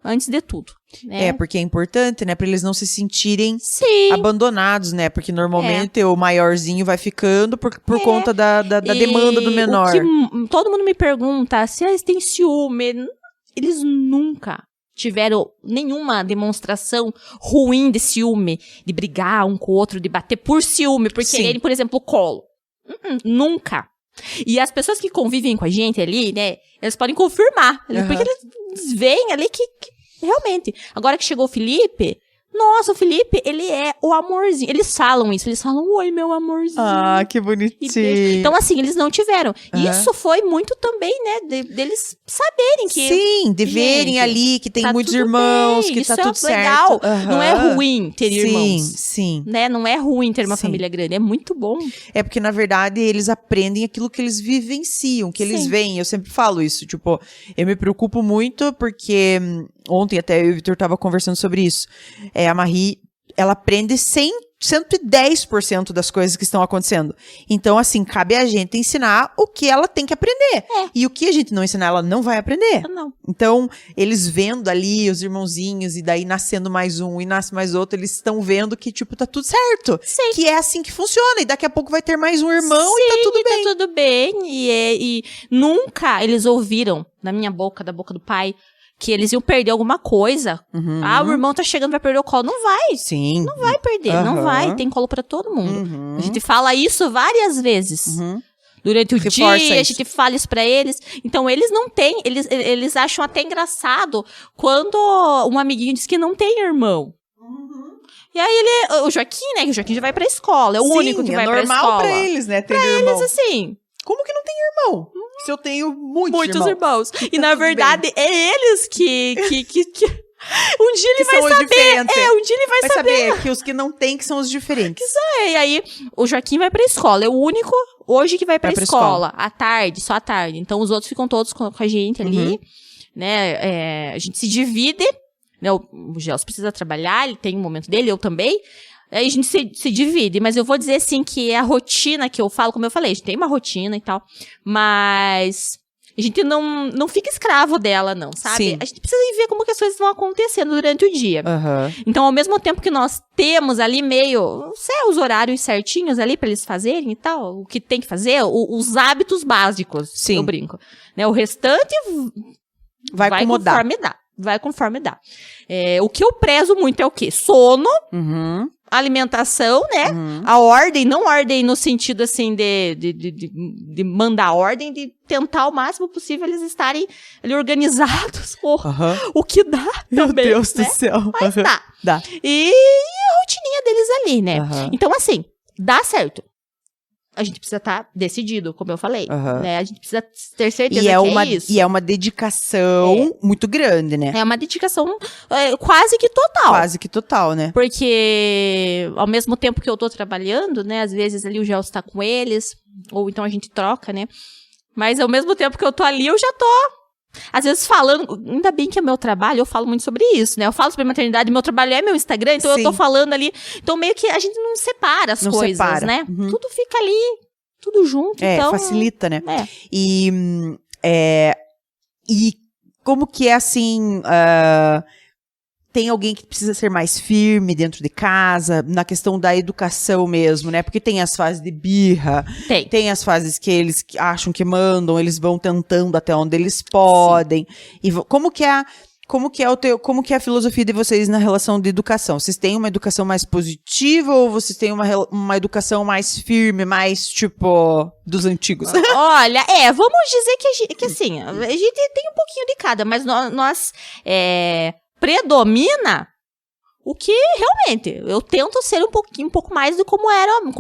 Antes de tudo. Né? Porque é importante, né? Pra eles não se sentirem Sim. abandonados, né? Porque normalmente o maiorzinho vai ficando por conta da demanda do menor. O que todo mundo me pergunta se eles têm ciúme. Eles nunca tiveram nenhuma demonstração ruim de ciúme, de brigar um com o outro, de bater por ciúme, por quererem, por exemplo, o colo. Nunca. E as pessoas que convivem com a gente ali, né, elas podem confirmar, porque eles veem ali que realmente. Agora que chegou o Felipe, nossa, o Felipe, ele é o amorzinho. Eles falam isso, eles falam, oi, meu amorzinho. Ah, que bonitinho. Então, assim, eles não tiveram. Isso foi muito também, né, deles saberem que... Sim, de verem ali que tem tá muitos irmãos, bem. que isso tá tudo certo. Legal. Não é ruim ter irmãos. Sim. Né? Não é ruim ter uma família grande, é muito bom. É porque, na verdade, eles aprendem aquilo que eles vivenciam, que eles veem. Eu sempre falo isso, tipo, eu me preocupo muito porque ontem até eu e o Vitor tava conversando sobre isso. A Marie, ela aprende 110% das coisas que estão acontecendo. Então, assim, cabe a gente ensinar o que ela tem que aprender. E o que a gente não ensinar, ela não vai aprender. Não. Então, eles vendo ali os irmãozinhos, e daí nascendo mais um e nasce mais outro, eles estão vendo que, tipo, tá tudo certo. Sim. Que é assim que funciona. E daqui a pouco vai ter mais um irmão e tá tudo bem. Tá tudo bem. E nunca eles ouviram, da minha boca, da boca do pai, que eles iam perder alguma coisa. O irmão tá chegando, vai perder o colo. Não vai. Sim. Não vai perder, não vai. Tem colo pra todo mundo. A gente fala isso várias vezes. Durante o dia, a gente fala isso pra eles. Então, eles não têm, eles acham até engraçado quando um amiguinho diz que não tem irmão. E aí o Joaquim, né, que o Joaquim já vai pra escola, é o único que vai pra escola. É normal pra eles, né, ter irmão. Eles, assim... Como que não tem irmão? Se eu tenho muitos irmãos. E na verdade, é eles que... Um dia ele vai saber. Um dia ele vai saber. Que os que não tem, que são os diferentes. Isso aí. E aí, o Joaquim vai pra escola. É o único hoje que vai pra escola. À tarde, só à tarde. Então, os outros ficam todos com a gente ali. Né? A gente se divide. Né? O Gelson precisa trabalhar, ele tem um momento dele, eu também. Aí a gente se divide, mas eu vou dizer assim que a rotina que eu falo, como eu falei, a gente tem uma rotina e tal, mas a gente não fica escravo dela, não, sabe? Sim. A gente precisa ver como que as coisas vão acontecendo durante o dia. Então, ao mesmo tempo que nós temos ali meio, os horários certinhos ali pra eles fazerem e tal, o que tem que fazer, os hábitos básicos, eu brinco. Né? O restante vai conforme dá. O que eu prezo muito é o quê? Sono, alimentação, né? A ordem, não ordem no sentido, assim, de mandar ordem, de tentar ao máximo possível eles estarem ali organizados, o que dá Meu também, Deus né? do céu. Mas dá. E a rotininha deles ali, né? Então, assim, dá certo. A gente precisa estar decidido, como eu falei, né? A gente precisa ter certeza que é isso. E é uma dedicação muito grande, né? É uma dedicação quase que total. Quase que total, né? Porque ao mesmo tempo que eu tô trabalhando, né? Às vezes ali o Gelson tá com eles, ou então a gente troca, né? Mas ao mesmo tempo que eu tô ali, eu já tô... Às vezes falando, ainda bem que é meu trabalho, eu falo muito sobre isso, né? Eu falo sobre maternidade, meu trabalho é meu Instagram, então eu tô falando ali. Então meio que a gente não separa as coisas, né? Tudo fica ali, tudo junto. Então, facilita, né? E como que é assim... tem alguém que precisa ser mais firme dentro de casa, na questão da educação mesmo, né? Porque tem as fases de birra, tem as fases que eles acham que mandam, eles vão tentando até onde eles podem. E como que é a filosofia de vocês na relação de educação? Vocês têm uma educação mais positiva ou vocês têm uma educação mais firme, mais, tipo, dos antigos? Olha, vamos dizer que assim, a gente tem um pouquinho de cada, mas nós predomina o que realmente eu tento ser um pouco mais do como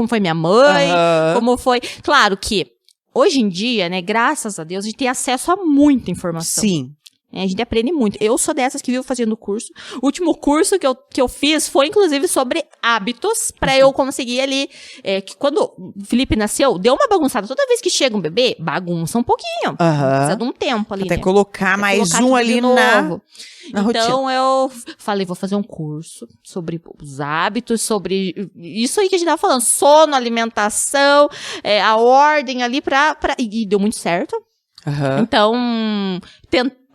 foi minha mãe, como foi. Claro que hoje em dia, né, graças a Deus, a gente tem acesso a muita informação. Sim. A gente aprende muito. Eu sou dessas que vivo fazendo curso. O último curso que eu fiz foi, inclusive, sobre hábitos, pra eu conseguir ali, que quando o Felipe nasceu, deu uma bagunçada. Toda vez que chega um bebê, bagunça um pouquinho. Precisa de um tempo ali, até colocar mais um ali na rotina. Então, eu falei, vou fazer um curso sobre os hábitos, sobre isso aí que a gente tava falando, sono, alimentação, a ordem ali e deu muito certo. Então,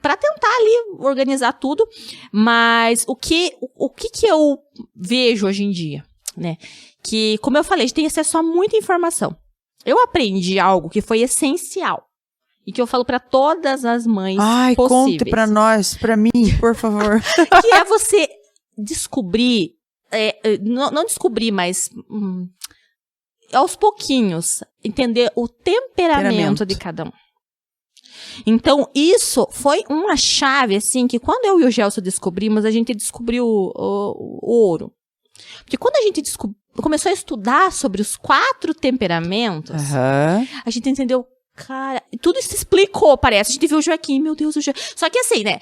pra tentar ali organizar tudo, mas o que eu vejo hoje em dia, né? Que, como eu falei, a gente tem acesso a muita informação. Eu aprendi algo que foi essencial e que eu falo pra todas as mães possíveis. Conte pra nós, pra mim, por favor. Que é você descobrir, não descobrir, mas aos pouquinhos, entender o temperamento de cada um. Então, isso foi uma chave, assim, que quando eu e o Gelson descobrimos, a gente descobriu o ouro. Porque quando a gente começou a estudar sobre os 4 temperamentos, a gente entendeu, cara, tudo isso explicou, parece. A gente viu o Joaquim, meu Deus, o Joaquim. Só que assim, né,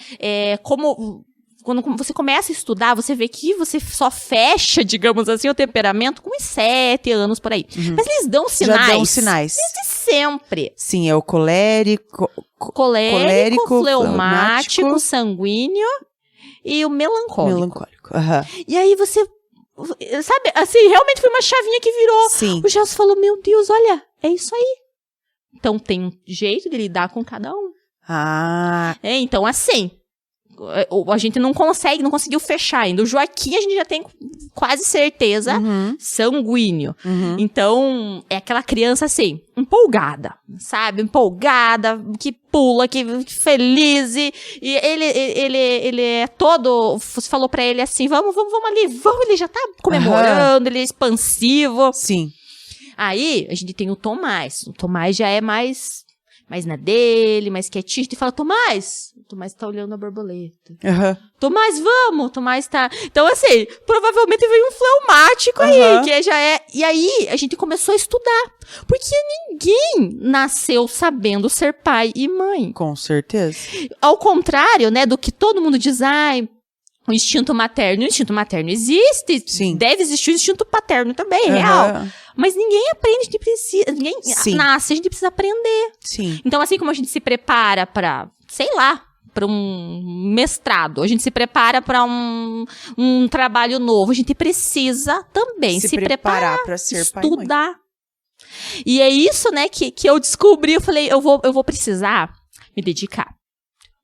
quando você começa a estudar, você vê que você só fecha, digamos assim, o temperamento com uns 7 anos por aí. Mas eles dão sinais. Já dão sinais. Desde sempre. Sim, é o colérico, fleumático, sanguíneo e o melancólico. E aí você, sabe, assim, realmente foi uma chavinha que virou. Sim. O Gelson falou, meu Deus, olha, é isso aí. Então tem um jeito de lidar com cada um. Então assim, a gente não conseguiu fechar ainda. O Joaquim a gente já tem quase certeza sanguíneo. Então, é aquela criança assim, empolgada, sabe? Empolgada, que pula, que feliz. E ele é todo... Você falou pra ele assim, vamos ali, ele já tá comemorando, ele é expansivo. Sim. Aí, a gente tem o Tomás. O Tomás já é mais na dele, mais quietinho. A gente fala, Tomás. O Tomás tá olhando a borboleta. Tomás, vamos. O Tomás tá... Então, assim, provavelmente veio um fleumático aí, que já é... E aí, a gente começou a estudar. Porque ninguém nasceu sabendo ser pai e mãe. Com certeza. Ao contrário, né, do que todo mundo diz, o instinto materno. O instinto materno existe. Sim. Deve existir o instinto paterno também, é real. Mas ninguém aprende, a gente precisa... Ninguém nasce, a gente precisa aprender. Sim. Então, assim como a gente se prepara pra, sei lá, pra um mestrado, a gente se prepara pra um trabalho novo, a gente precisa também se preparar pra ser estudar. Pai, e é isso, né, que eu descobri. Eu falei, eu vou precisar me dedicar.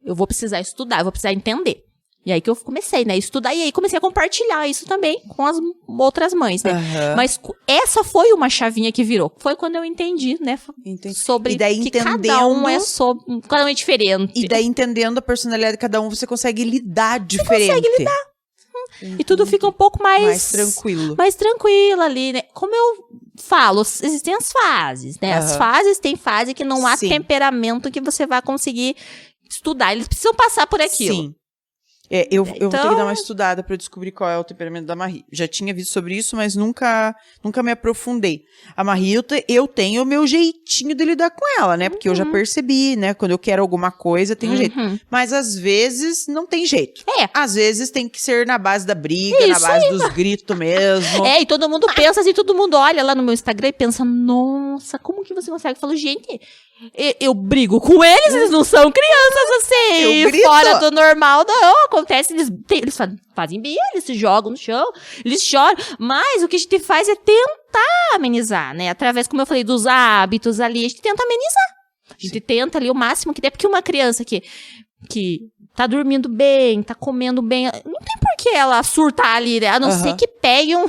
Eu vou precisar estudar, eu vou precisar entender. E aí que eu comecei, né, a estudar, e aí comecei a compartilhar isso também com as outras mães, né. Mas essa foi uma chavinha que virou. Foi quando eu entendi, né, sobre e daí, que cada um é diferente. E daí, entendendo a personalidade de cada um, você consegue lidar diferente. Você consegue lidar. E tudo fica um pouco mais tranquilo. Mais tranquilo ali, né. Como eu falo, existem as fases, né. As fases, tem fase que não há temperamento que você vai conseguir estudar. Eles precisam passar por aquilo. Sim. Eu vou ter que dar uma estudada pra descobrir qual é o temperamento da Marie. Já tinha visto sobre isso, mas nunca me aprofundei. A Marie, eu tenho o meu jeitinho de lidar com ela, né? Porque eu já percebi, né? Quando eu quero alguma coisa, tem um jeito. Mas às vezes não tem jeito. Às vezes tem que ser na base da briga, na base dos gritos mesmo. E todo mundo pensa assim, todo mundo olha lá no meu Instagram e pensa, nossa, como que você consegue? Eu falo, gente... Eu brigo com eles não são crianças assim, fora do normal, não, acontece, eles fazem birra, eles se jogam no chão, eles choram, mas o que a gente faz é tentar amenizar, né, através, como eu falei, dos hábitos ali, a gente tenta amenizar, a gente tenta ali o máximo que der, porque uma criança que tá dormindo bem, tá comendo bem, não tem por que ela surtar ali, né? A não ser que pegue um...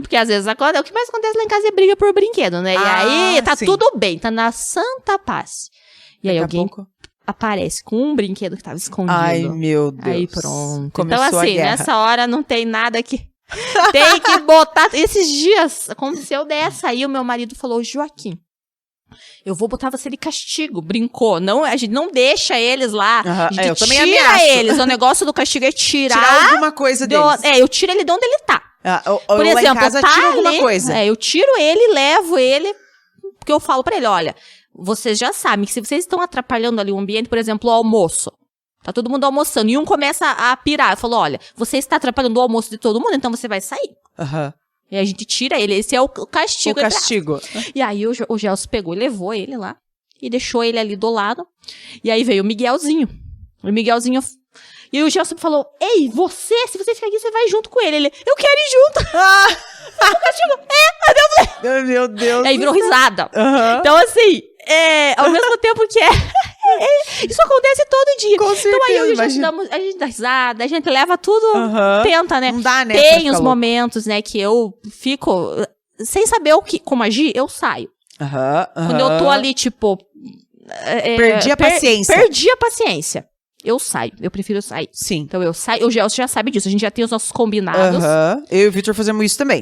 Porque às vezes o que mais acontece lá em casa é briga por brinquedo, né? E aí tá tudo bem, tá na santa paz. E aí alguém aparece com um brinquedo que tava escondido. Ai, meu Deus. Aí pronto. Começou então assim, a guerra. Nessa hora não tem nada que... Tem que botar... Esses dias aconteceu dessa, aí o meu marido falou, Joaquim, eu vou botar você de castigo. Brincou. Não, a gente não deixa eles lá. A gente eu também tira ameaço. eles. O negócio do castigo é tirar alguma coisa deles. Eu tiro ele de onde ele tá. Por exemplo, lá em casa, tira alguma coisa. Eu tiro ele, levo ele, porque eu falo pra ele, olha, vocês já sabem que se vocês estão atrapalhando ali o ambiente, por exemplo, o almoço, Tá todo mundo almoçando. E um começa a pirar. Falou, olha, você está atrapalhando o almoço de todo mundo, então você vai sair. E a gente tira ele. Esse é o castigo. O castigo. E aí o Gelson pegou e levou ele lá. E deixou ele ali do lado. E aí veio o Miguelzinho. O Miguelzinho... E o Gelson falou, ei, se você ficar aqui, você vai junto com ele. Ele, eu quero ir junto. O castigo, Meu Deus. E aí virou risada. Então, assim, ao mesmo tempo que isso acontece todo dia. Com certeza, então aí a gente dá risada, a gente leva tudo, tenta, né? Não dá, né? Tem os momentos, né, que eu fico, sem saber como agir, eu saio. Quando eu tô ali, tipo... Perdi a paciência. Perdi a paciência. Eu saio, eu prefiro sair. Sim. Então eu saio, o Gelson já sabe disso, a gente já tem os nossos combinados. Eu e o Vitor fazemos isso também.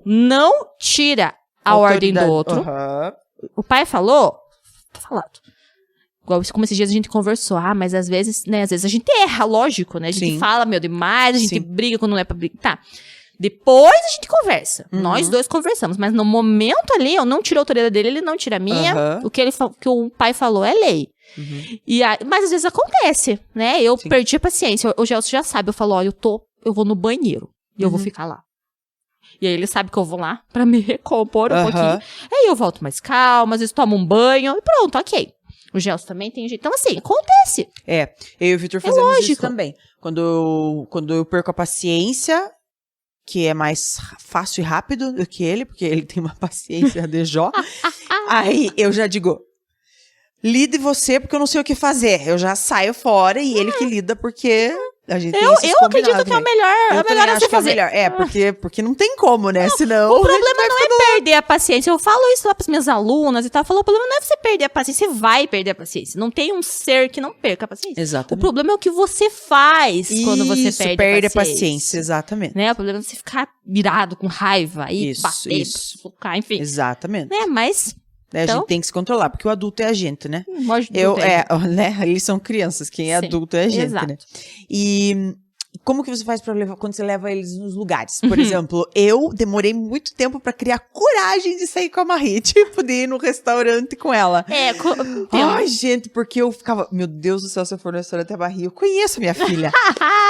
Não tira a ordem do outro. O pai falou, tá falado. Igual como esses dias a gente conversou, mas às vezes, né, às vezes a gente erra, lógico, né? A gente fala, demais, a gente briga quando não é pra brigar. Tá. Depois a gente conversa. Nós dois conversamos. Mas no momento ali, eu não tiro a autoridade dele, ele não tira a minha. O que o pai falou é lei. Mas às vezes acontece, né? Eu perdi a paciência. O Gelson já sabe. Eu falo, olha, eu vou no banheiro. E eu vou ficar lá. E aí ele sabe que eu vou lá pra me recompor um pouquinho. Aí eu volto mais calma, às vezes tomo um banho e pronto, ok. O Gelson também tem jeito. Então, assim, acontece. Eu e o Vitor fazemos isso também. Quando eu perco a paciência... que é mais fácil e rápido do que ele, porque ele tem uma paciência de Jó. Aí eu já digo, lide você, porque eu não sei o que fazer. Eu já saio fora e ele que lida, porque a gente tem esses Eu acredito que é o melhor a se fazer. Porque não tem como, né? Senão... O problema não é perder a paciência. Eu falo isso lá pras minhas alunas e tal. O problema não é você perder a paciência, você vai perder a paciência. Não tem um ser que não perca a paciência. Exatamente. O problema é o que você faz quando você perde a paciência. Exatamente. Né? O problema é você ficar virado com raiva e bater, sufocar, enfim. Exatamente. Né? Mas... A gente tem que se controlar, porque o adulto é a gente, né? Né? Eles são crianças, quem é adulto é a gente, né? E como que você faz quando você leva eles nos lugares? Por exemplo, eu demorei muito tempo pra criar coragem de sair com a Marie, tipo, de ir no restaurante com ela. Ai, gente, porque eu ficava, meu Deus do céu, se eu for no restaurante, a Marie, eu conheço a minha filha.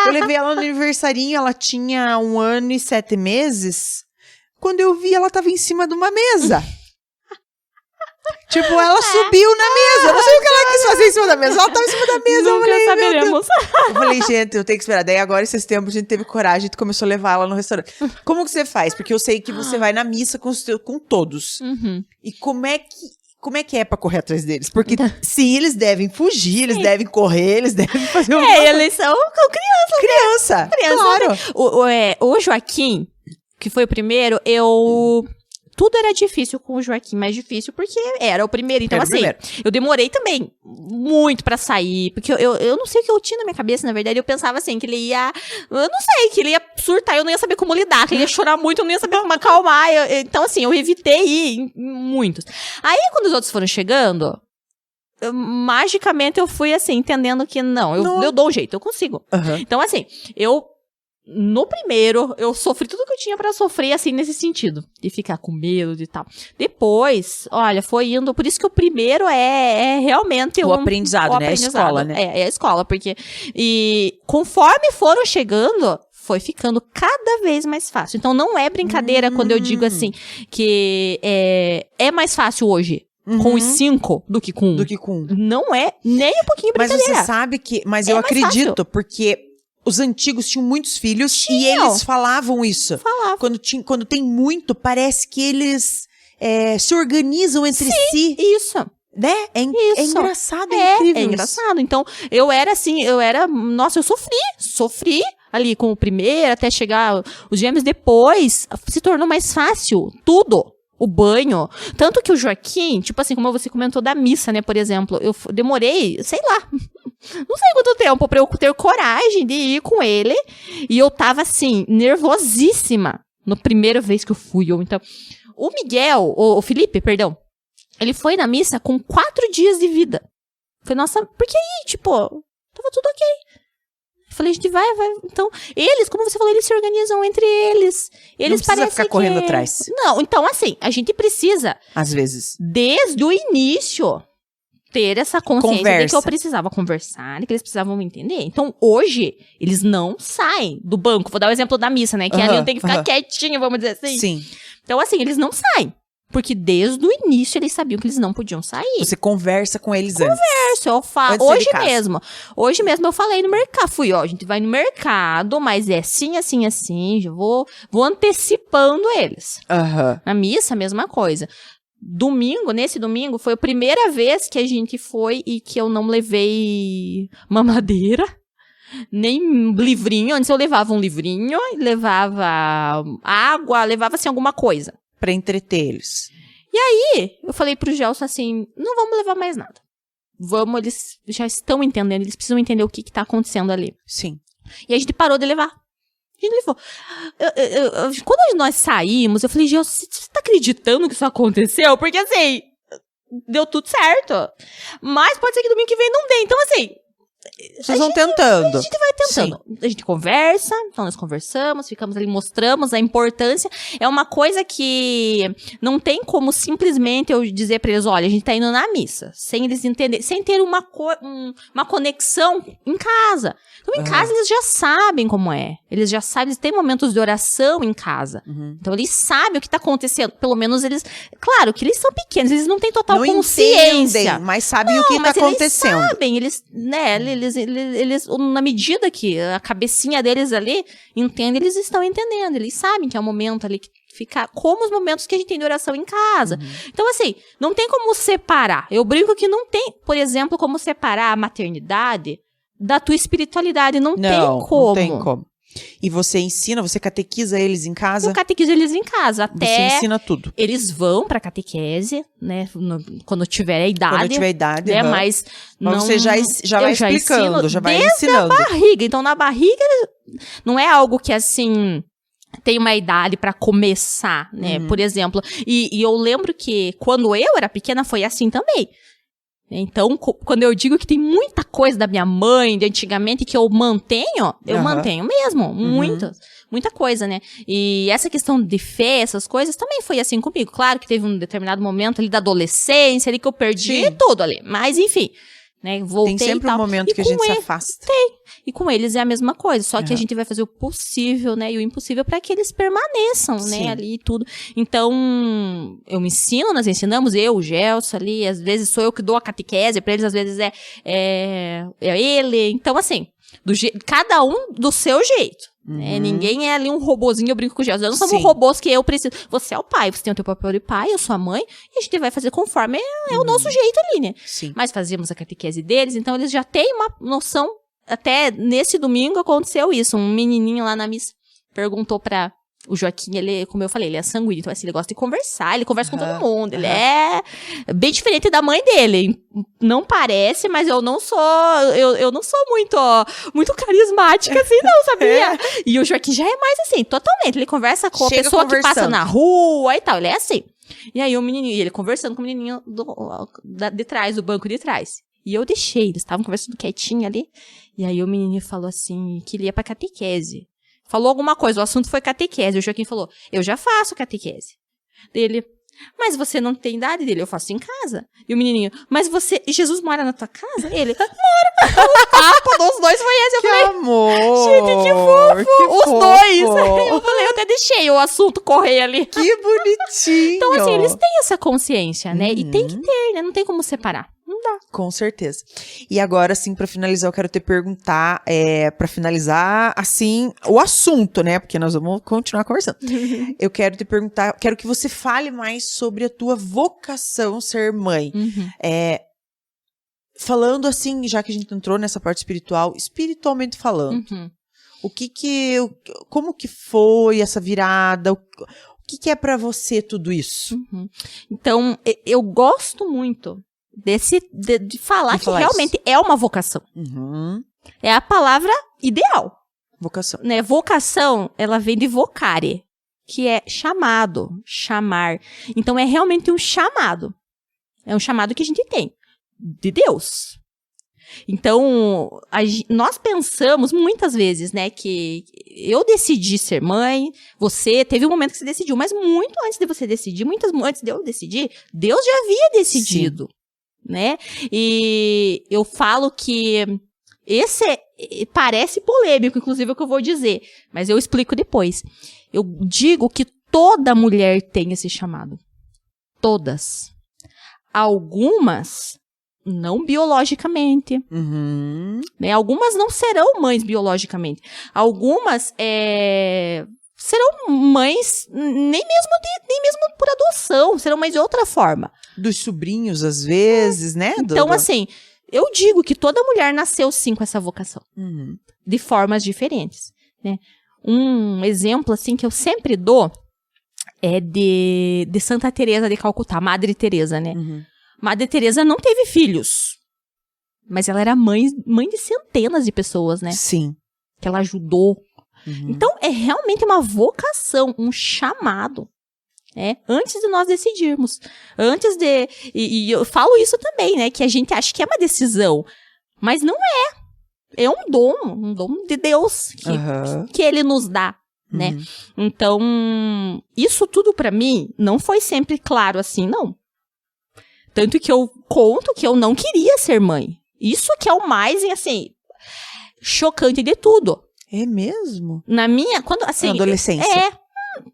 Eu levei ela no aniversarinho, ela tinha 1 ano e 7 meses. Quando eu vi, ela tava em cima de uma mesa. Tipo, ela subiu na mesa. Eu não sei o que ela quis fazer em cima da mesa. Ela tava em cima da mesa. Nunca saberemos. Eu falei, gente, eu tenho que esperar. Daí agora, esses tempos, a gente teve coragem. A gente começou a levar ela no restaurante. Como que você faz? Porque eu sei que você vai na missa com todos. E como é que é pra correr atrás deles? Porque sim, eles devem fugir, eles devem correr, eles devem fazer eles são criança. Claro. O Joaquim, que foi o primeiro, tudo era difícil com o Joaquim, mais difícil porque era o primeiro. Então, eu demorei também muito pra sair, porque eu não sei o que eu tinha na minha cabeça, na verdade. Eu pensava assim, que ele ia... Eu não sei, que ele ia surtar, eu não ia saber como lidar, que ele ia chorar muito, eu não ia saber como acalmar. Então, assim, eu evitei ir em muitos. Aí, quando os outros foram chegando... magicamente, eu fui, assim, entendendo que eu dou um jeito, eu consigo. Então, assim, no primeiro, eu sofri tudo que eu tinha pra sofrer, assim, nesse sentido. De ficar com medo e tal. Depois, olha, foi indo... Por isso que o primeiro é realmente... O aprendizado, né? A escola, né? É a escola, porque... E conforme foram chegando... Foi ficando cada vez mais fácil. Então, não é brincadeira quando eu digo, assim, que é mais fácil hoje. Com os 5 do que com 1. Não é nem um pouquinho brincadeira. Mas você sabe que... Mas eu acredito, fácil. Porque... Os antigos tinham muitos filhos e eles falavam isso. Quando tem muito, parece que eles se organizam entre si. Isso. Né? É engraçado, é incrível. É engraçado. Então, nossa, eu sofri ali com o primeiro, até chegar os gêmeos. Depois, se tornou mais fácil. Tudo. O banho. Tanto que o Joaquim, tipo assim, como você comentou da missa, né, por exemplo, eu demorei, sei lá, não sei quanto tempo pra eu ter coragem de ir com ele. E eu tava, assim, nervosíssima na primeira vez que eu fui. Então, o Miguel, o Felipe, perdão, ele foi na missa com 4 dias de vida. Falei, nossa, porque aí, tipo, tava tudo ok. Falei, a gente vai. Então, eles, como você falou, eles se organizam entre eles. Eles não precisa ficar correndo atrás. Não, então, assim, a gente precisa... Às vezes. Desde o início, ter essa consciência de que eu precisava conversar, de que eles precisavam me entender. Então, hoje, eles não saem do banco. Vou dar o exemplo da missa, né? Que ali não tem que ficar quietinho, vamos dizer assim. Sim. Então, assim, eles não saem. Porque desde o início eles sabiam que eles não podiam sair. Você conversa com eles antes. Eu falo. Hoje mesmo eu falei no mercado. A gente vai no mercado, mas é assim, assim, assim. Já vou antecipando eles. Na missa, a mesma coisa. Nesse domingo, foi a primeira vez que a gente foi e que eu não levei mamadeira, nem livrinho. Antes eu levava um livrinho, levava água, levava assim alguma coisa. Pra entreter eles. E aí, eu falei pro Gelson assim, não vamos levar mais nada. Eles já estão entendendo, eles precisam entender o que tá acontecendo ali. Sim. E a gente parou de levar. A gente levou. Quando nós saímos, eu falei, Gelson, você tá acreditando que isso aconteceu? Porque assim, deu tudo certo. Mas pode ser que domingo que vem não dê. Então assim... Vocês vão tentando. A gente vai tentando. Sim. A gente conversa, então nós conversamos, ficamos ali, mostramos a importância. É uma coisa que não tem como simplesmente eu dizer pra eles, olha, a gente tá indo na missa, sem eles entenderem, sem ter uma conexão em casa. Então, em casa, eles já sabem como é. Eles já sabem, eles têm momentos de oração em casa. Então, eles sabem o que tá acontecendo. Pelo menos eles... Claro que eles são pequenos, eles não têm total consciência. Entendem, mas sabem o que tá acontecendo. Eles sabem, eles, na medida que a cabecinha deles ali entende, eles estão entendendo. Eles sabem que é o momento ali que fica como os momentos que a gente tem de oração em casa. Então, assim, não tem como separar. Eu brinco que não tem, por exemplo, como separar a maternidade da tua espiritualidade. Não tem como. Não tem como. E você ensina, você catequiza eles em casa? Eu catequizo eles em casa, até... Você ensina tudo. Eles vão pra catequese, né, quando tiver a idade. Quando tiver a idade, né, mas não... você já vai explicando, já vai ensinando. Desde a barriga. Então, na barriga, não é algo que, assim... tem uma idade pra começar, né, por exemplo. E eu lembro que quando eu era pequena foi assim também. Então, quando eu digo que tem muita coisa da minha mãe, de antigamente, que eu mantenho mesmo. Muita coisa, né? E essa questão de fé, essas coisas, também foi assim comigo. Claro que teve um determinado momento ali da adolescência, ali que eu perdi tudo ali. Mas, enfim, né? Voltei. Tem sempre um momento que a gente se afasta. E com eles é a mesma coisa, só que a gente vai fazer o possível, né, e o impossível para que eles permaneçam, né, ali e tudo. Então, eu me ensino, nós ensinamos, o Gelson ali, às vezes sou eu que dou a catequese para eles, às vezes é ele. Então, assim, cada um do seu jeito. Né? Ninguém é ali um robozinho, eu brinco com o Gelson. Nós não somos robôs que eu preciso. Você é o pai, você tem o teu papel de pai, eu sou a mãe, e a gente vai fazer conforme é o nosso jeito ali, né? Sim. Mas fazíamos a catequese deles, então eles já têm uma noção. Até nesse domingo aconteceu isso. Um menininho lá na missa perguntou pra o Joaquim, ele, como eu falei, ele é sanguíneo, então assim, ele gosta de conversar, ele conversa com todo mundo, ele é bem diferente da mãe dele. Não parece, mas eu não sou muito carismática assim, não, sabia? E o Joaquim já é mais assim, totalmente. Ele conversa com a pessoa que passa na rua e tal, ele é assim. E aí o menininho, ele conversando com o menininho de trás, do banco de trás. E eu deixei, eles estavam conversando quietinho ali. E aí o menininho falou assim, que ele ia pra catequese. Falou alguma coisa, o assunto foi catequese. O Joaquim falou, eu já faço catequese. Dele, mas você não tem idade dele? Eu faço em casa. E o menininho, mas Jesus mora na tua casa? Ele, mora. O papo dos dois foi esse. Eu falei, amor! Gente, que fofo! Os dois! Eu falei, eu até deixei o assunto correr ali. Que bonitinho! Então, assim, eles têm essa consciência, né? E tem que ter, né? Não tem como separar. Não dá. Com certeza. E agora, assim, pra finalizar, eu quero te perguntar, pra finalizar, assim, o assunto, né? Porque nós vamos continuar conversando. Eu quero te perguntar, quero que você fale mais sobre a tua vocação ser mãe. Falando assim, já que a gente entrou nessa parte espiritual, espiritualmente falando, como que foi essa virada? O que é pra você tudo isso? Então, eu gosto muito de falar que realmente isso é uma vocação. É a palavra ideal. Vocação. Né? Vocação, ela vem de vocare, que é chamado, chamar. Então, é realmente um chamado. É um chamado que a gente tem de Deus. Então, nós pensamos muitas vezes, né, que eu decidi ser mãe, você teve um momento que você decidiu, mas muito antes de você decidir, antes de eu decidir, Deus já havia decidido. Sim. né? E eu falo que parece polêmico, inclusive, o que eu vou dizer, mas eu explico depois. Eu digo que toda mulher tem esse chamado. Todas. Algumas não biologicamente. Né? Algumas não serão mães biologicamente. Algumas serão mães nem mesmo por adoção, serão mães de outra forma. Dos sobrinhos, às vezes, né? Então, assim, eu digo que toda mulher nasceu sim com essa vocação. De formas diferentes, né? Um exemplo, assim, que eu sempre dou é de Santa Teresa de Calcutá, Madre Teresa, né? Madre Teresa não teve filhos, mas ela era mãe de centenas de pessoas, né? Sim. Que ela ajudou. Então, é realmente uma vocação, um chamado, né? Antes de nós decidirmos. E eu falo isso também, né? Que a gente acha que é uma decisão, mas não é. É um dom de Deus que Ele nos dá, né? Então, isso tudo pra mim não foi sempre claro assim, não. Tanto que eu conto que eu não queria ser mãe. Isso que é o mais, assim, chocante de tudo. É mesmo? Quando, assim, na adolescência.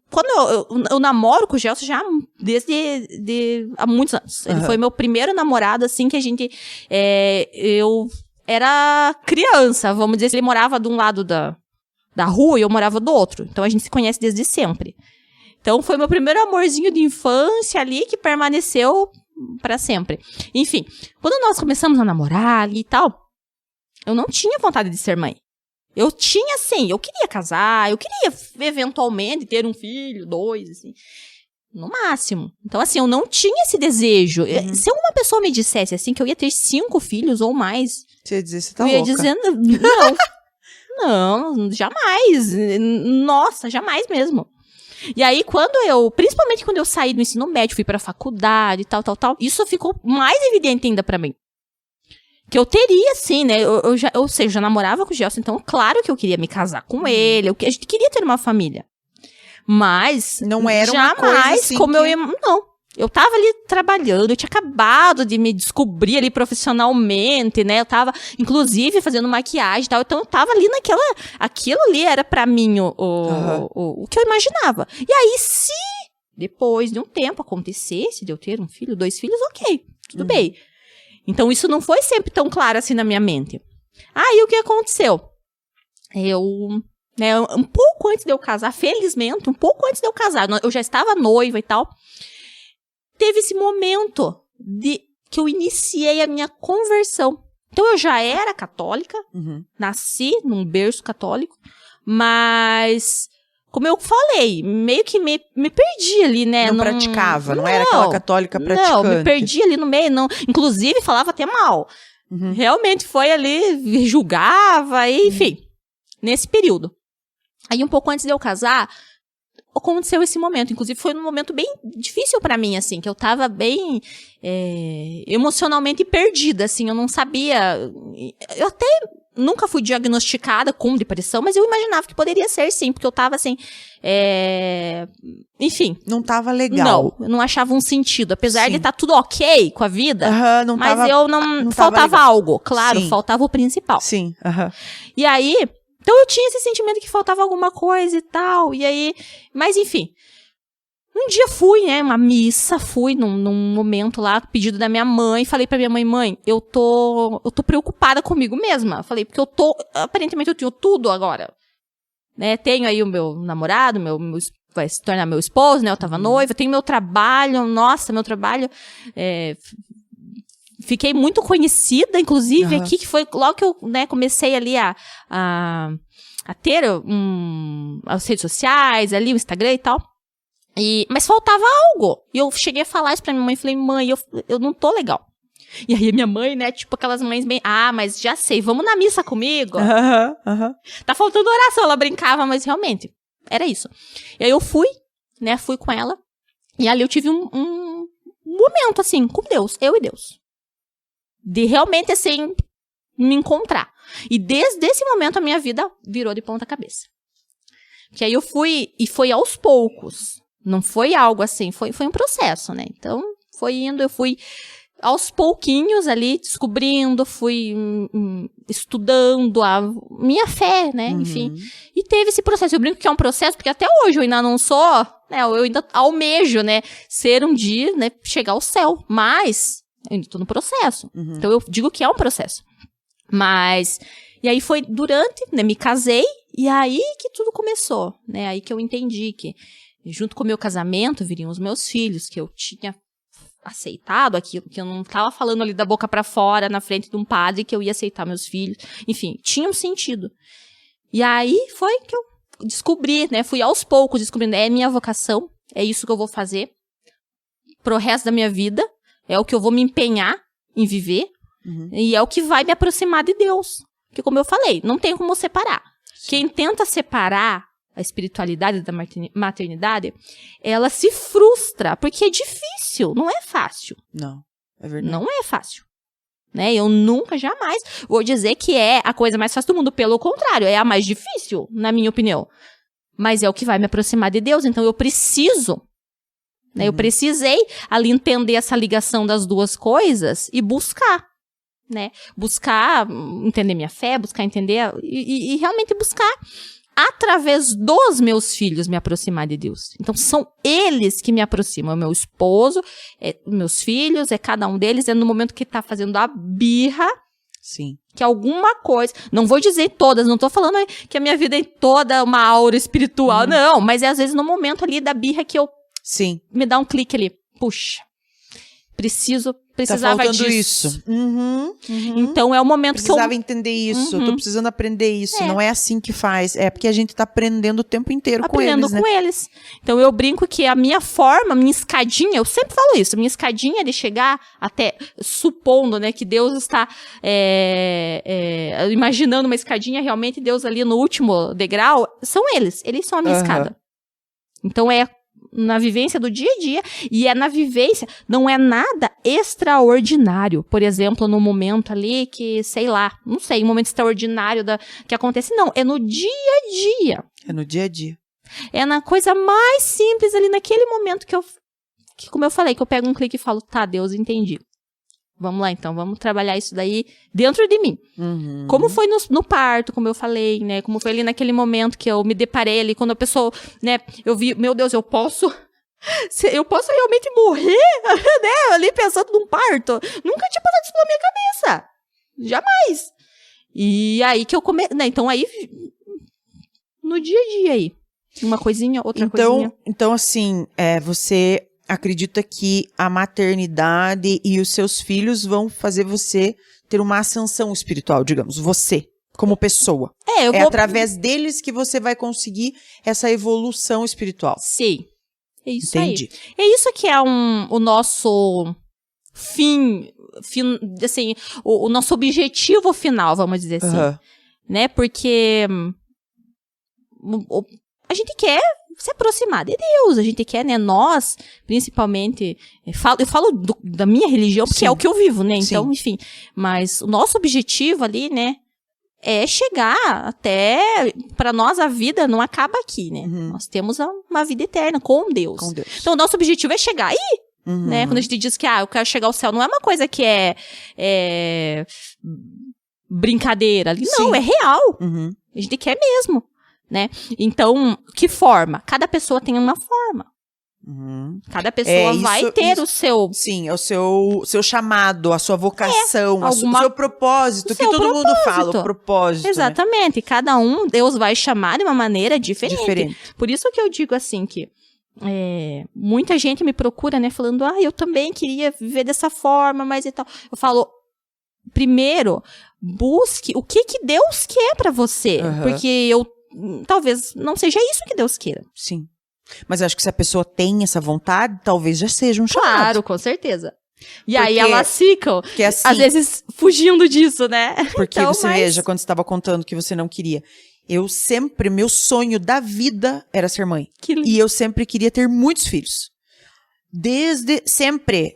Quando eu namoro com o Gelson já desde há muitos anos. Ele foi meu primeiro namorado, assim, que a gente... eu era criança, vamos dizer. Ele morava de um lado da rua e eu morava do outro. Então, a gente se conhece desde sempre. Então, foi meu primeiro amorzinho de infância ali que permaneceu pra sempre. Enfim, quando nós começamos a namorar ali e tal, eu não tinha vontade de ser mãe. Eu tinha, assim, eu queria casar, eu queria eventualmente ter um filho, 2, assim, no máximo. Então, assim, eu não tinha esse desejo. Se alguma pessoa me dissesse, assim, que eu ia ter 5 filhos ou mais, você ia dizer, você tá eu louca. ia dizendo, não, jamais. Nossa, jamais mesmo. E aí, principalmente quando eu saí do ensino médio, fui pra faculdade, tal, isso ficou mais evidente ainda pra mim. Que eu teria, sim, né? Eu já namorava com o Gelson, então, claro que eu queria me casar com ele, a gente queria ter uma família. Mas, não era jamais, uma coisa assim como eu ia... Não. Eu tava ali trabalhando, eu tinha acabado de me descobrir ali profissionalmente, né? Eu tava, inclusive, fazendo maquiagem e tal. Então, eu tava ali aquilo ali era pra mim o que eu imaginava. E aí, se depois de um tempo acontecesse de eu ter um filho, 2 filhos, ok, tudo bem. Então, isso não foi sempre tão claro assim na minha mente. Aí, o que aconteceu? Um pouco antes de eu casar, felizmente, um pouco antes de eu casar, eu já estava noiva e tal, teve esse momento que eu iniciei a minha conversão. Então, eu já era católica, nasci num berço católico, mas, como eu falei, meio que me perdi ali, né? Não praticava, não era aquela católica praticante. Não, me perdi ali no meio, não. Inclusive, falava até mal. Realmente foi ali, julgava, enfim, nesse período. Aí, um pouco antes de eu casar, aconteceu esse momento. Inclusive, foi um momento bem difícil pra mim, assim, que eu tava bem emocionalmente perdida, assim, eu não sabia... Eu até nunca fui diagnosticada com depressão, mas eu imaginava que poderia ser, sim, porque eu tava, assim, enfim. Não tava legal. Não, eu não achava um sentido. Apesar de estar tudo ok com a vida, mas eu não faltava algo. Claro, sim. Faltava o principal. Sim, E aí... Então, eu tinha esse sentimento que faltava alguma coisa e tal, e aí... Mas, enfim, um dia fui, né, uma missa, fui num momento lá, pedido da minha mãe, falei pra minha mãe, eu tô preocupada comigo mesma. Falei, porque aparentemente eu tenho tudo agora, né, tenho aí o meu namorado, vai se tornar meu esposo, né, eu tava noiva, tenho meu trabalho, nossa, meu trabalho... Fiquei muito conhecida, inclusive, aqui, que foi logo que eu, né, comecei ali a ter as redes sociais, ali, o Instagram e tal. Mas faltava algo. E eu cheguei a falar isso pra minha mãe, falei, mãe, eu não tô legal. E aí a minha mãe, né, tipo aquelas mães bem, mas já sei, vamos na missa comigo? Tá faltando oração, ela brincava, mas realmente, era isso. E aí eu fui com ela, e ali eu tive um momento, assim, com Deus, eu e Deus. De realmente, assim, me encontrar. E desde esse momento a minha vida virou de ponta cabeça. Que aí eu fui, e foi aos poucos. Não foi algo assim, foi um processo, né? Então, foi indo, eu fui aos pouquinhos ali, descobrindo, fui estudando a minha fé, né? Enfim. E teve esse processo. Eu brinco que é um processo, porque até hoje eu ainda não sou, né? Eu ainda almejo, né? Ser um dia, né? Chegar ao céu. Mas eu ainda tô no processo. Então eu digo que é um processo. Mas... E aí foi durante, né? Me casei. E aí que tudo começou, né? Aí que eu entendi que junto com o meu casamento viriam os meus filhos, que eu tinha aceitado aquilo, que eu não tava falando ali da boca pra fora, na frente de um padre, que eu ia aceitar meus filhos. Enfim, tinha um sentido. E aí foi que eu descobri, né? Fui aos poucos descobrindo, é minha vocação, é isso que eu vou fazer pro resto da minha vida, é o que eu vou me empenhar em viver, e é o que vai me aproximar de Deus. Porque, como eu falei, não tem como separar. Sim. Quem tenta separar a espiritualidade da maternidade, ela se frustra, porque é difícil, não é fácil. Não, é verdade. Não é fácil. Né? Eu nunca, jamais vou dizer que é a coisa mais fácil do mundo. Pelo contrário, é a mais difícil, na minha opinião. Mas é o que vai me aproximar de Deus, então eu preciso. Né? Eu precisei ali entender essa ligação das duas coisas e buscar. Né? Buscar entender minha fé, buscar entender e realmente buscar através dos meus filhos me aproximar de Deus. Então são eles que me aproximam, é o meu esposo, é meus filhos, é cada um deles, é no momento que tá fazendo a birra, sim, que alguma coisa, não vou dizer todas, não tô falando que a minha vida é toda uma aura espiritual, não, mas é às vezes no momento ali da birra que eu, sim, me dá um clique ali, puxa, precisava tá faltando disso. Isso. Então é o momento precisava entender isso, eu tô precisando aprender isso. Não é assim que faz, é porque a gente tá aprendendo o tempo inteiro com eles, né? Então eu brinco que a minha forma, minha escadinha, eu sempre falo isso, minha escadinha de chegar até, supondo, né, que Deus está imaginando uma escadinha, realmente Deus ali no último degrau, são eles são a minha escada. Então é na vivência do dia a dia, e é na vivência, não é nada extraordinário. Por exemplo, no momento ali que, sei lá, não sei, um momento extraordinário que acontece, não, é no dia a dia. É no dia a dia. É na coisa mais simples ali, naquele momento que como eu falei, que eu pego um clique e falo, tá, Deus, entendi. Vamos lá, então, vamos trabalhar isso daí dentro de mim. Como foi no parto, como eu falei, né? Como foi ali naquele momento que eu me deparei ali, quando a pessoa, né? Eu vi, meu Deus, eu posso realmente morrer, né? Ali pensando num parto. Nunca tinha passado isso pela minha cabeça. Jamais. E aí que eu comecei, né? Então aí, no dia a dia aí. Uma coisinha, outra coisinha. Então assim, você acredita que a maternidade e os seus filhos vão fazer você ter uma ascensão espiritual, digamos, você, como pessoa. Através deles que você vai conseguir essa evolução espiritual. Sim, é isso. Entendi. Aí. É isso que é o nosso fim, assim, o nosso objetivo final, vamos dizer assim. Né, porque a gente quer se aproximar de Deus, a gente quer, né, nós, principalmente, eu falo da minha religião, porque é o que eu vivo, né, então, enfim, mas o nosso objetivo ali, né, é chegar até, para nós a vida não acaba aqui, né, nós temos uma vida eterna com Deus. Então, o nosso objetivo é chegar aí, né, quando a gente diz que, eu quero chegar ao céu, não é uma coisa que é brincadeira ali, não, é real, a gente quer mesmo. Né? Então, que forma? Cada pessoa tem uma forma. Cada pessoa vai ter o seu... Sim, é o seu chamado, a sua vocação, o seu propósito, que todo mundo fala, o propósito. Exatamente, né? Cada um, Deus vai chamar de uma maneira diferente. Por isso que eu digo assim que muita gente me procura, né, falando, eu também queria viver dessa forma, mas e tal. Eu falo, primeiro, busque o que Deus quer pra você, porque talvez não seja isso que Deus queira. Sim. Mas eu acho que se a pessoa tem essa vontade, talvez já seja um chamado. Claro, com certeza. E aí elas ficam, assim, às vezes, fugindo disso, né? Porque então, veja, quando você estava contando que você não queria. Meu sonho da vida era ser mãe. E eu sempre queria ter muitos filhos. Desde sempre.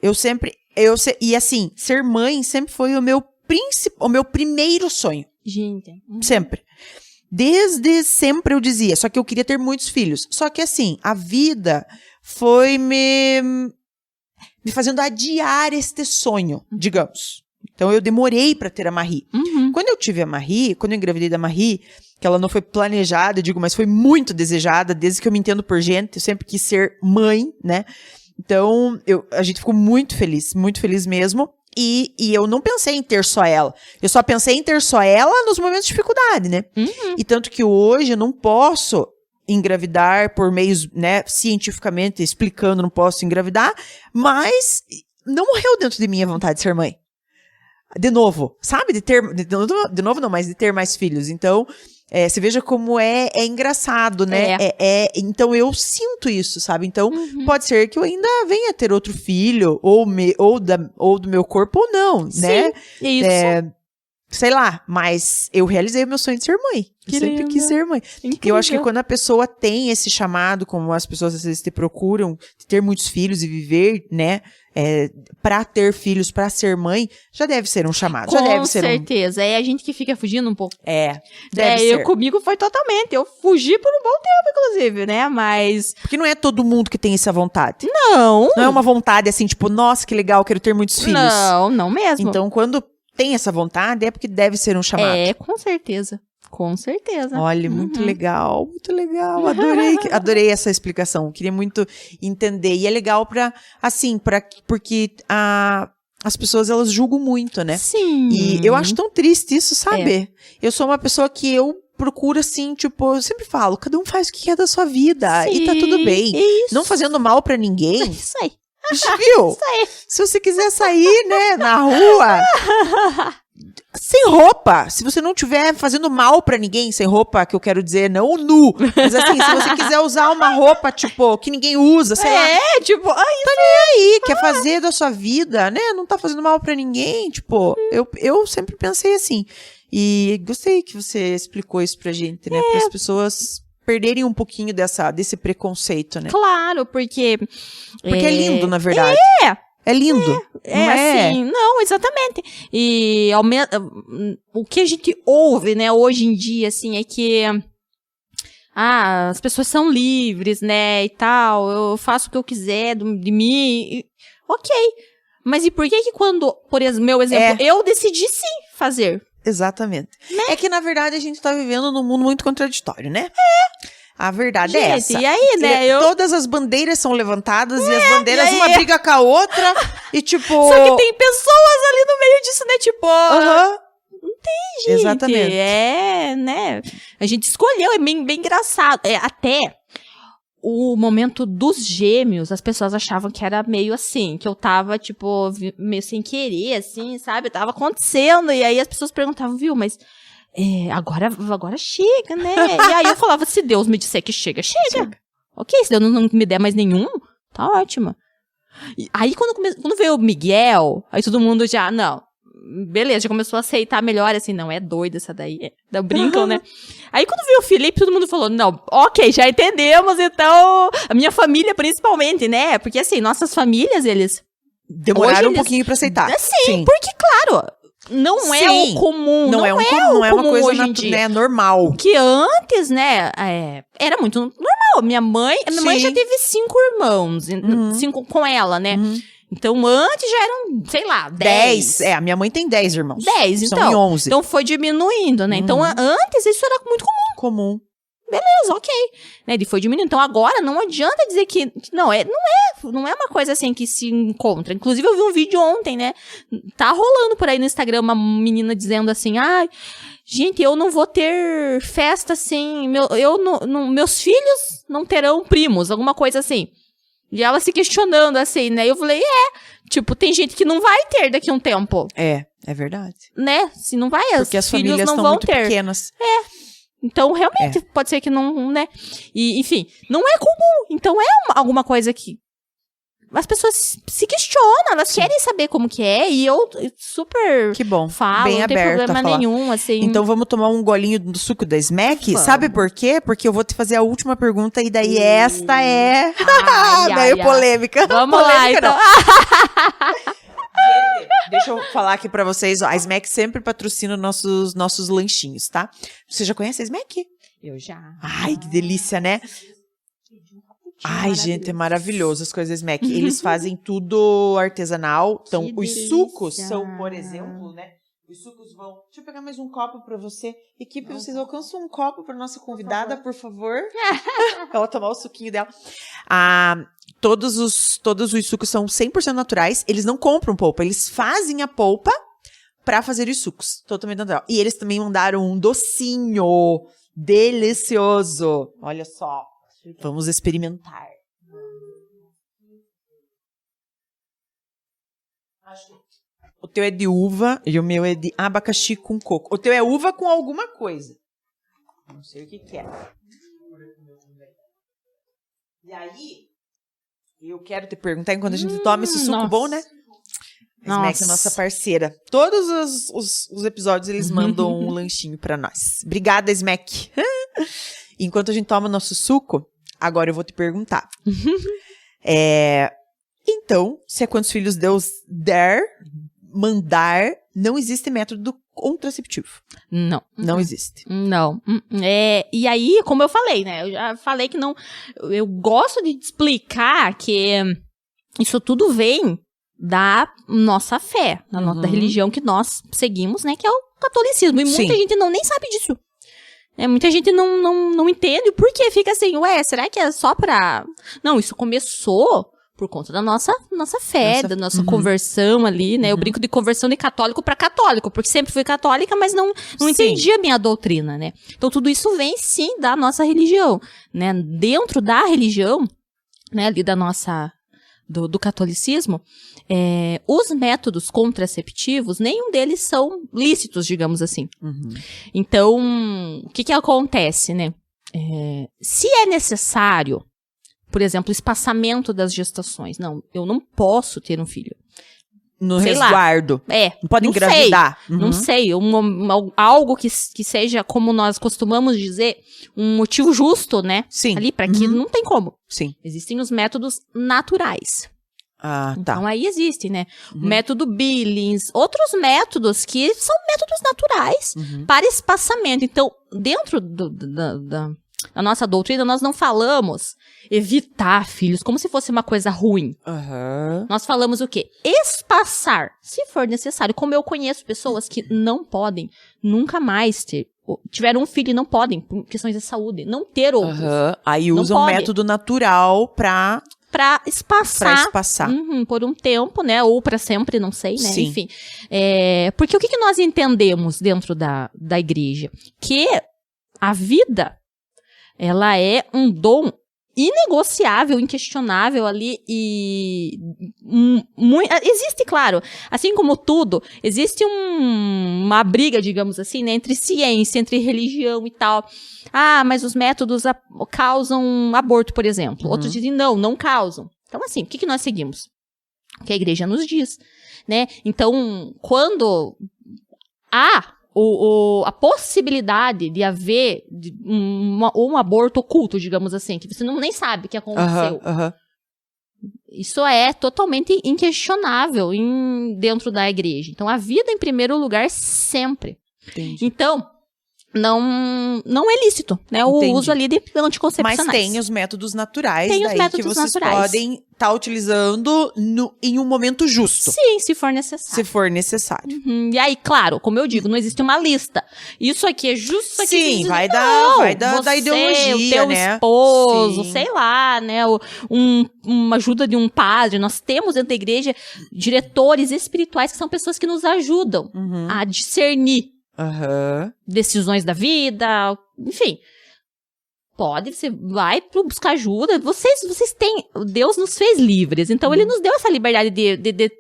E assim, ser mãe sempre foi o meu primeiro sonho. Gente. Sempre. Desde sempre eu dizia, só que eu queria ter muitos filhos. Só que assim, a vida foi me me fazendo adiar este sonho, digamos. Então, eu demorei pra ter a Marie. Quando eu tive a Marie, quando eu engravidei da Marie, que ela não foi planejada, eu digo, mas foi muito desejada, desde que eu me entendo por gente, eu sempre quis ser mãe, né? Então, a gente ficou muito feliz mesmo. E eu não pensei em ter só ela. Eu só pensei em ter só ela nos momentos de dificuldade, né? E tanto que hoje eu não posso engravidar por meios, né, cientificamente explicando, não posso engravidar, mas não morreu dentro de mim a vontade de ser mãe. De novo, sabe? De novo não, mas de ter mais filhos. Então, você veja como é engraçado, né? Então, eu sinto isso, sabe? Então, pode ser que eu ainda venha ter outro filho, ou do meu corpo, ou não, né? Sim, isso. Sei lá, mas eu realizei o meu sonho de ser mãe. Eu sempre quis ser mãe. Incrível. Eu acho que quando a pessoa tem esse chamado, como as pessoas às vezes te procuram, de ter muitos filhos e viver, né? Pra ter filhos, pra ser mãe, já deve ser um chamado. Já deve ser certeza. É a gente que fica fugindo um pouco. Deve ser. Comigo foi totalmente. Eu fugi por um bom tempo, inclusive, né? Mas... Porque não é todo mundo que tem essa vontade. Não. Não é uma vontade assim, tipo, nossa, que legal, quero ter muitos filhos. Não mesmo. Então, quando tem essa vontade, é porque deve ser um chamado. Com certeza. Com certeza. Olha, muito legal, muito legal. Adorei essa explicação. Queria muito entender. E é legal porque as pessoas, elas julgam muito, né? Sim. E eu acho tão triste isso, sabe? Eu sou uma pessoa que eu procuro, assim, tipo, eu sempre falo, cada um faz o que quer da sua vida. Sim, e tá tudo bem. Isso. Não fazendo mal pra ninguém. Isso aí. Viu? Isso aí. Se você quiser sair, né, na rua, sem roupa, se você não estiver fazendo mal pra ninguém, sem roupa, que eu quero dizer, não nu, mas assim, se você quiser usar uma roupa, tipo, que ninguém usa, sei lá. Tipo, tá nem aí, quer fazer da sua vida, né, não tá fazendo mal pra ninguém, tipo, eu sempre pensei assim, e gostei que você explicou isso pra gente, né, para as pessoas perderem um pouquinho desse preconceito, né. Claro, porque é lindo, na verdade. É lindo. Assim, não, exatamente. E o que a gente ouve, né, hoje em dia, assim, é que as pessoas são livres, né, e tal, eu faço o que eu quiser de mim, ok. Mas e por que quando, por meu exemplo, eu decidi sim fazer? Exatamente. Né? É que, na verdade, a gente tá vivendo num mundo muito contraditório, né? A verdade é essa. E aí, né? Todas as bandeiras são levantadas e as bandeiras, uma briga com a outra e tipo... Só que tem pessoas ali no meio disso, né? Tipo... Não tem, gente. Exatamente. Né? A gente escolheu, é bem engraçado. Até o momento dos gêmeos, as pessoas achavam que era meio assim, que eu tava, tipo, meio sem querer, assim, sabe? Tava acontecendo, e aí as pessoas perguntavam, viu, mas... agora chega, né? E aí eu falava, se Deus me disser que chega. Ok, se Deus não me der mais nenhum, tá ótimo. E aí quando veio o Miguel, aí todo mundo já, não, beleza, já começou a aceitar melhor, assim, não, é doida essa daí, brincam, né? Aí quando veio o Felipe, todo mundo falou, não, ok, já entendemos, então, a minha família principalmente, né? Porque assim, nossas famílias, eles... Demoraram um pouquinho pra aceitar. Sim, porque claro... Não é o comum, não é uma coisa hoje em dia. Né, normal. Que antes, né, era muito normal. Minha mãe já teve 5 irmãos, 5 com ela, né? Então, antes já eram, sei lá, 10. A minha mãe tem 10 irmãos. 10, então. São 11. Então, foi diminuindo, né? Então, antes isso era muito comum. Beleza, ok. Né, ele foi diminuindo. Então, agora, não adianta dizer que... Não é uma coisa assim que se encontra. Inclusive, eu vi um vídeo ontem, né? Tá rolando por aí no Instagram uma menina dizendo assim, gente, eu não vou ter festa assim, meus filhos não terão primos, alguma coisa assim. E ela se questionando assim, né? Eu falei, tipo, tem gente que não vai ter daqui a um tempo. É verdade. Né? Se não vai, porque as filhos famílias não estão vão muito ter. Pequenas. Então, realmente, pode ser que não, né? E, enfim, não é comum. Então, alguma coisa que as pessoas se questionam, elas querem saber como que é, e eu super que bom, falo, bem não tem problema nenhum, assim. Então, vamos tomar um golinho do suco da Smack? Sabe por quê? Porque eu vou te fazer a última pergunta, e daí esta é meio polêmica. Vamos lá, então. Deixa eu falar aqui pra vocês, a Smack sempre patrocina nossos lanchinhos, tá? Você já conhece a Smack? Eu já. Ai, que delícia, né? Ai, gente, é maravilhoso as coisas Smack. Eles fazem tudo artesanal. Então, Que os delícia. sucos são, por exemplo, né? Os sucos vão... Deixa eu pegar mais um copo pra você. Equipe, vocês alcançam um copo pra nossa convidada, por favor? Pra ela tomar o suquinho dela. Todos os sucos são 100% naturais. Eles não compram polpa, eles fazem a polpa pra fazer os sucos. Totalmente natural. E eles também mandaram um docinho delicioso. Olha só. Vamos experimentar. O teu é de uva e o meu é de abacaxi com coco. O teu é uva com alguma coisa. Não sei o que é. E aí, eu quero te perguntar, enquanto a gente toma esse suco bom, né? Smack é nossa parceira. Todos os episódios eles mandam um lanchinho pra nós. Obrigada, Smack. Enquanto a gente toma nosso suco, agora eu vou te perguntar. Então, se é quantos filhos Deus mandar, não existe método contraceptivo. Não. Não existe. Não. E aí, como eu falei, né? Eu já falei que não... Eu gosto de explicar que isso tudo vem da nossa fé, da religião que nós seguimos, né? Que é o catolicismo. E muita gente nem sabe disso. Muita gente não entende por que fica assim, será que é só pra... Não, isso começou por conta da nossa fé, da nossa conversão ali, né? Eu brinco de conversão de católico pra católico, porque sempre fui católica, mas não entendia a minha doutrina, né? Então tudo isso vem, sim, da nossa religião, né? Dentro da religião, né, ali da nossa... Do catolicismo, os métodos contraceptivos, nenhum deles são lícitos, digamos assim. Então, o que acontece, né? Se é necessário, por exemplo, espaçamento das gestações. Não, eu não posso ter um filho. No resguardo. Não pode engravidar. Não sei. Algo que seja, como nós costumamos dizer, um motivo justo, né? Sim. Ali, para que não tem como. Sim. Existem os métodos naturais. Tá. Então, aí existe, né? O método Billings, outros métodos que são métodos naturais para espaçamento. Então, dentro da nossa doutrina, nós não falamos evitar filhos como se fosse uma coisa ruim. Nós falamos o quê? Espaçar, se for necessário. Como eu conheço pessoas que não podem nunca mais tiveram um filho e não podem, por questões de saúde, não ter outros. Aí usam um método natural pra espaçar. Por um tempo, né? Ou pra sempre, não sei, né? Sim. Enfim. Porque o que nós entendemos dentro da igreja? Que a vida, ela é um dom inegociável, inquestionável ali e existe, claro, assim como tudo, existe uma briga, digamos assim, né, entre ciência, entre religião e tal. Mas os métodos causam aborto, por exemplo. Outros dizem não causam. Então, assim, o que nós seguimos? O que a igreja nos diz, né? Então, quando há a possibilidade de haver um aborto oculto, digamos assim, que você nem sabe o que aconteceu. Isso é totalmente inquestionável dentro da igreja. Então, a vida em primeiro lugar sempre. Entendi. Então, não é lícito, né? O uso ali de anticoncepcionais. Mas tem os métodos naturais que vocês podem estar utilizando em um momento justo. Sim, se for necessário. Se for necessário. E aí, claro, como eu digo, não existe uma lista. Isso aqui é justo, isso aqui... Sim, vai da ideologia, o teu né? esposo, sei lá, né? Uma ajuda de um padre. Nós temos dentro da igreja diretores espirituais que são pessoas que nos ajudam a discernir decisões da vida, enfim. Você vai buscar ajuda. Vocês têm... Deus nos fez livres, então ele nos deu essa liberdade de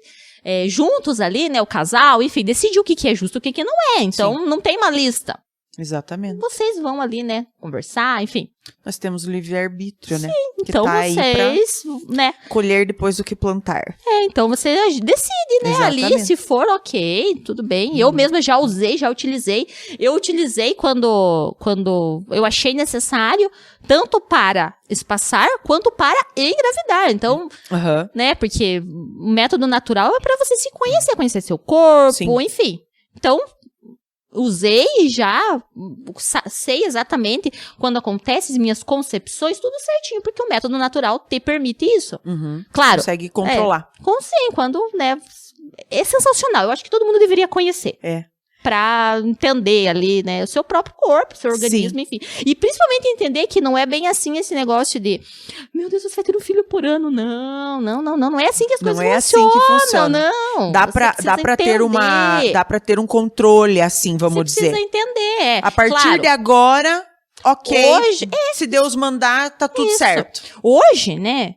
juntos ali, né, o casal, enfim, decidir o que é justo e o que não é. Então, não tem uma lista. Exatamente. Vocês vão ali, né, conversar, enfim. Nós temos o livre-arbítrio, né? Então vocês, né? Colher depois do que plantar. Então você decide, né? Exatamente. Ali, se for ok, tudo bem. Eu mesma já utilizei. Eu utilizei quando eu achei necessário, tanto para espaçar, quanto para engravidar. Então, né? Porque o método natural é para você se conhecer seu corpo, enfim. Então, usei e já sei exatamente quando acontece as minhas concepções, tudo certinho, porque o método natural te permite isso. Claro. Consegue controlar. Sim, quando, né, é sensacional. Eu acho que todo mundo deveria conhecer. Pra entender ali, né, o seu próprio corpo, o seu organismo, enfim. E principalmente entender que não é bem assim esse negócio de, meu Deus, você vai ter um filho por ano. Não é assim que as coisas funcionam. Não é assim que funciona. Não. Dá pra ter um controle, assim, vamos dizer. Você precisa entender. A partir de agora, hoje, se Deus mandar, tá tudo certo. Hoje, né,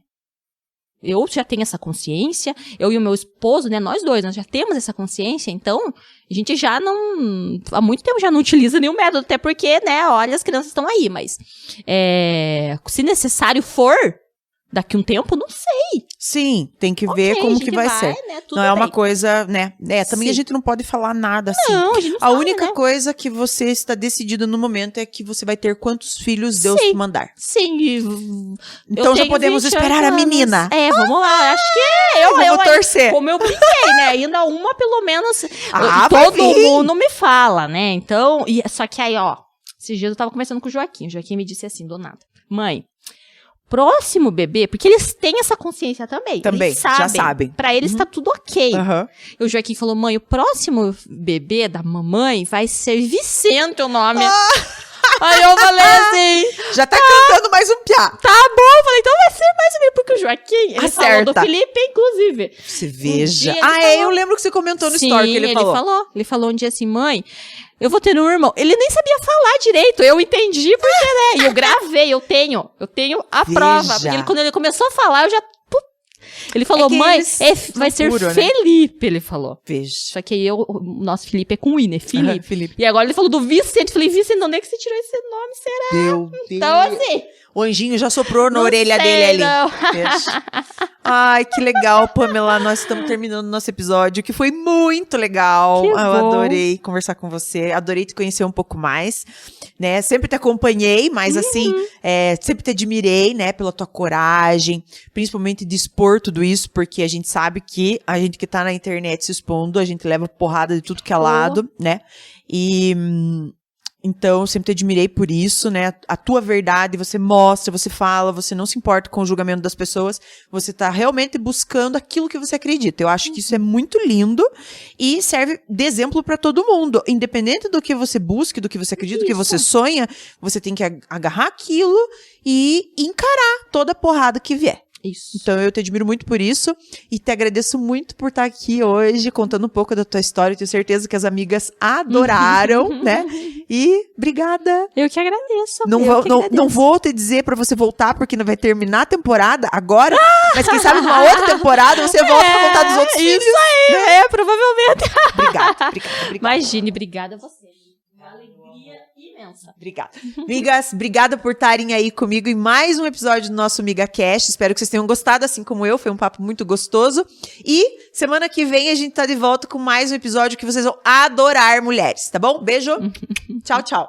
eu já tenho essa consciência, eu e o meu esposo, né, nós dois, nós já temos essa consciência, então, a gente já não, há muito tempo já não utiliza nenhum método, até porque, né, olha, as crianças estão aí, mas, se necessário for, daqui um tempo, não sei. Sim, tem que ver como que vai ser. Né, não é uma coisa, né? Também a gente não pode falar nada assim. Não, a gente não sabe, única coisa que você está decidido no momento é que você vai ter quantos filhos Deus mandar. Sim. Então já podemos esperar a menina. Vamos lá. Acho que eu vou torcer. Como eu brinquei, né? Ainda uma, pelo menos, todo mundo me fala, né? Então, só que aí, ó, esses dias eu tava conversando com o Joaquim me disse assim, do nada, mãe, próximo bebê, porque eles têm essa consciência também. Eles sabem, já sabem. Pra eles tá tudo ok. E o Joaquim falou, mãe, o próximo bebê da mamãe vai ser Vicente o nome. Aí eu falei assim... Já tá cantando mais um piá. Tá bom, eu falei, então vai ser mais um bebê, porque o Joaquim, ele falou do Felipe, inclusive. Você veja. Eu lembro que você comentou no story que ele falou. Ele falou um dia assim, mãe... Eu vou ter um irmão. Ele nem sabia falar direito. Eu entendi porque, né? E eu gravei, eu tenho a prova. Porque quando ele começou a falar, eu já... Ele falou, mãe, vai ser Felipe, ele falou. Veja. Só que o nosso Felipe é com I, né? Felipe. E agora ele falou do Vicente. Falei, Vicente, onde é que você tirou esse nome, será? Meu Deus. Então, assim... O anjinho já soprou na orelha dele ali. Ai, que legal, Pamela. Nós estamos terminando o nosso episódio, que foi muito legal. Eu adorei conversar com você. Adorei te conhecer um pouco mais. Né? Sempre te acompanhei, mas assim, sempre te admirei, né? Pela tua coragem. Principalmente de expor tudo isso, porque a gente sabe que a gente que tá na internet se expondo, a gente leva porrada de tudo que é lado, né? Então, eu sempre te admirei por isso, né? A tua verdade, você mostra, você fala, você não se importa com o julgamento das pessoas, você tá realmente buscando aquilo que você acredita. Eu acho que isso é muito lindo e serve de exemplo pra todo mundo. Independente do que você busque, do que você acredita, do que você sonha, você tem que agarrar aquilo e encarar toda a porrada que vier. Isso. Então eu te admiro muito por isso e te agradeço muito por estar aqui hoje contando um pouco da tua história. Eu tenho certeza que as amigas adoraram, né? E obrigada. Eu que agradeço. Não vou te dizer pra você voltar porque não vai terminar a temporada agora, mas quem sabe numa outra temporada você volta pra contar dos outros filhos. Isso aí, né? Provavelmente. Obrigada. Imagine, obrigada a você. Uma alegria imensa. Obrigada. Amigas, obrigada por estarem aí comigo em mais um episódio do nosso MigaCast. Espero que vocês tenham gostado, assim como eu. Foi um papo muito gostoso. E semana que vem a gente tá de volta com mais um episódio que vocês vão adorar, mulheres. Tá bom? Beijo. Tchau, tchau.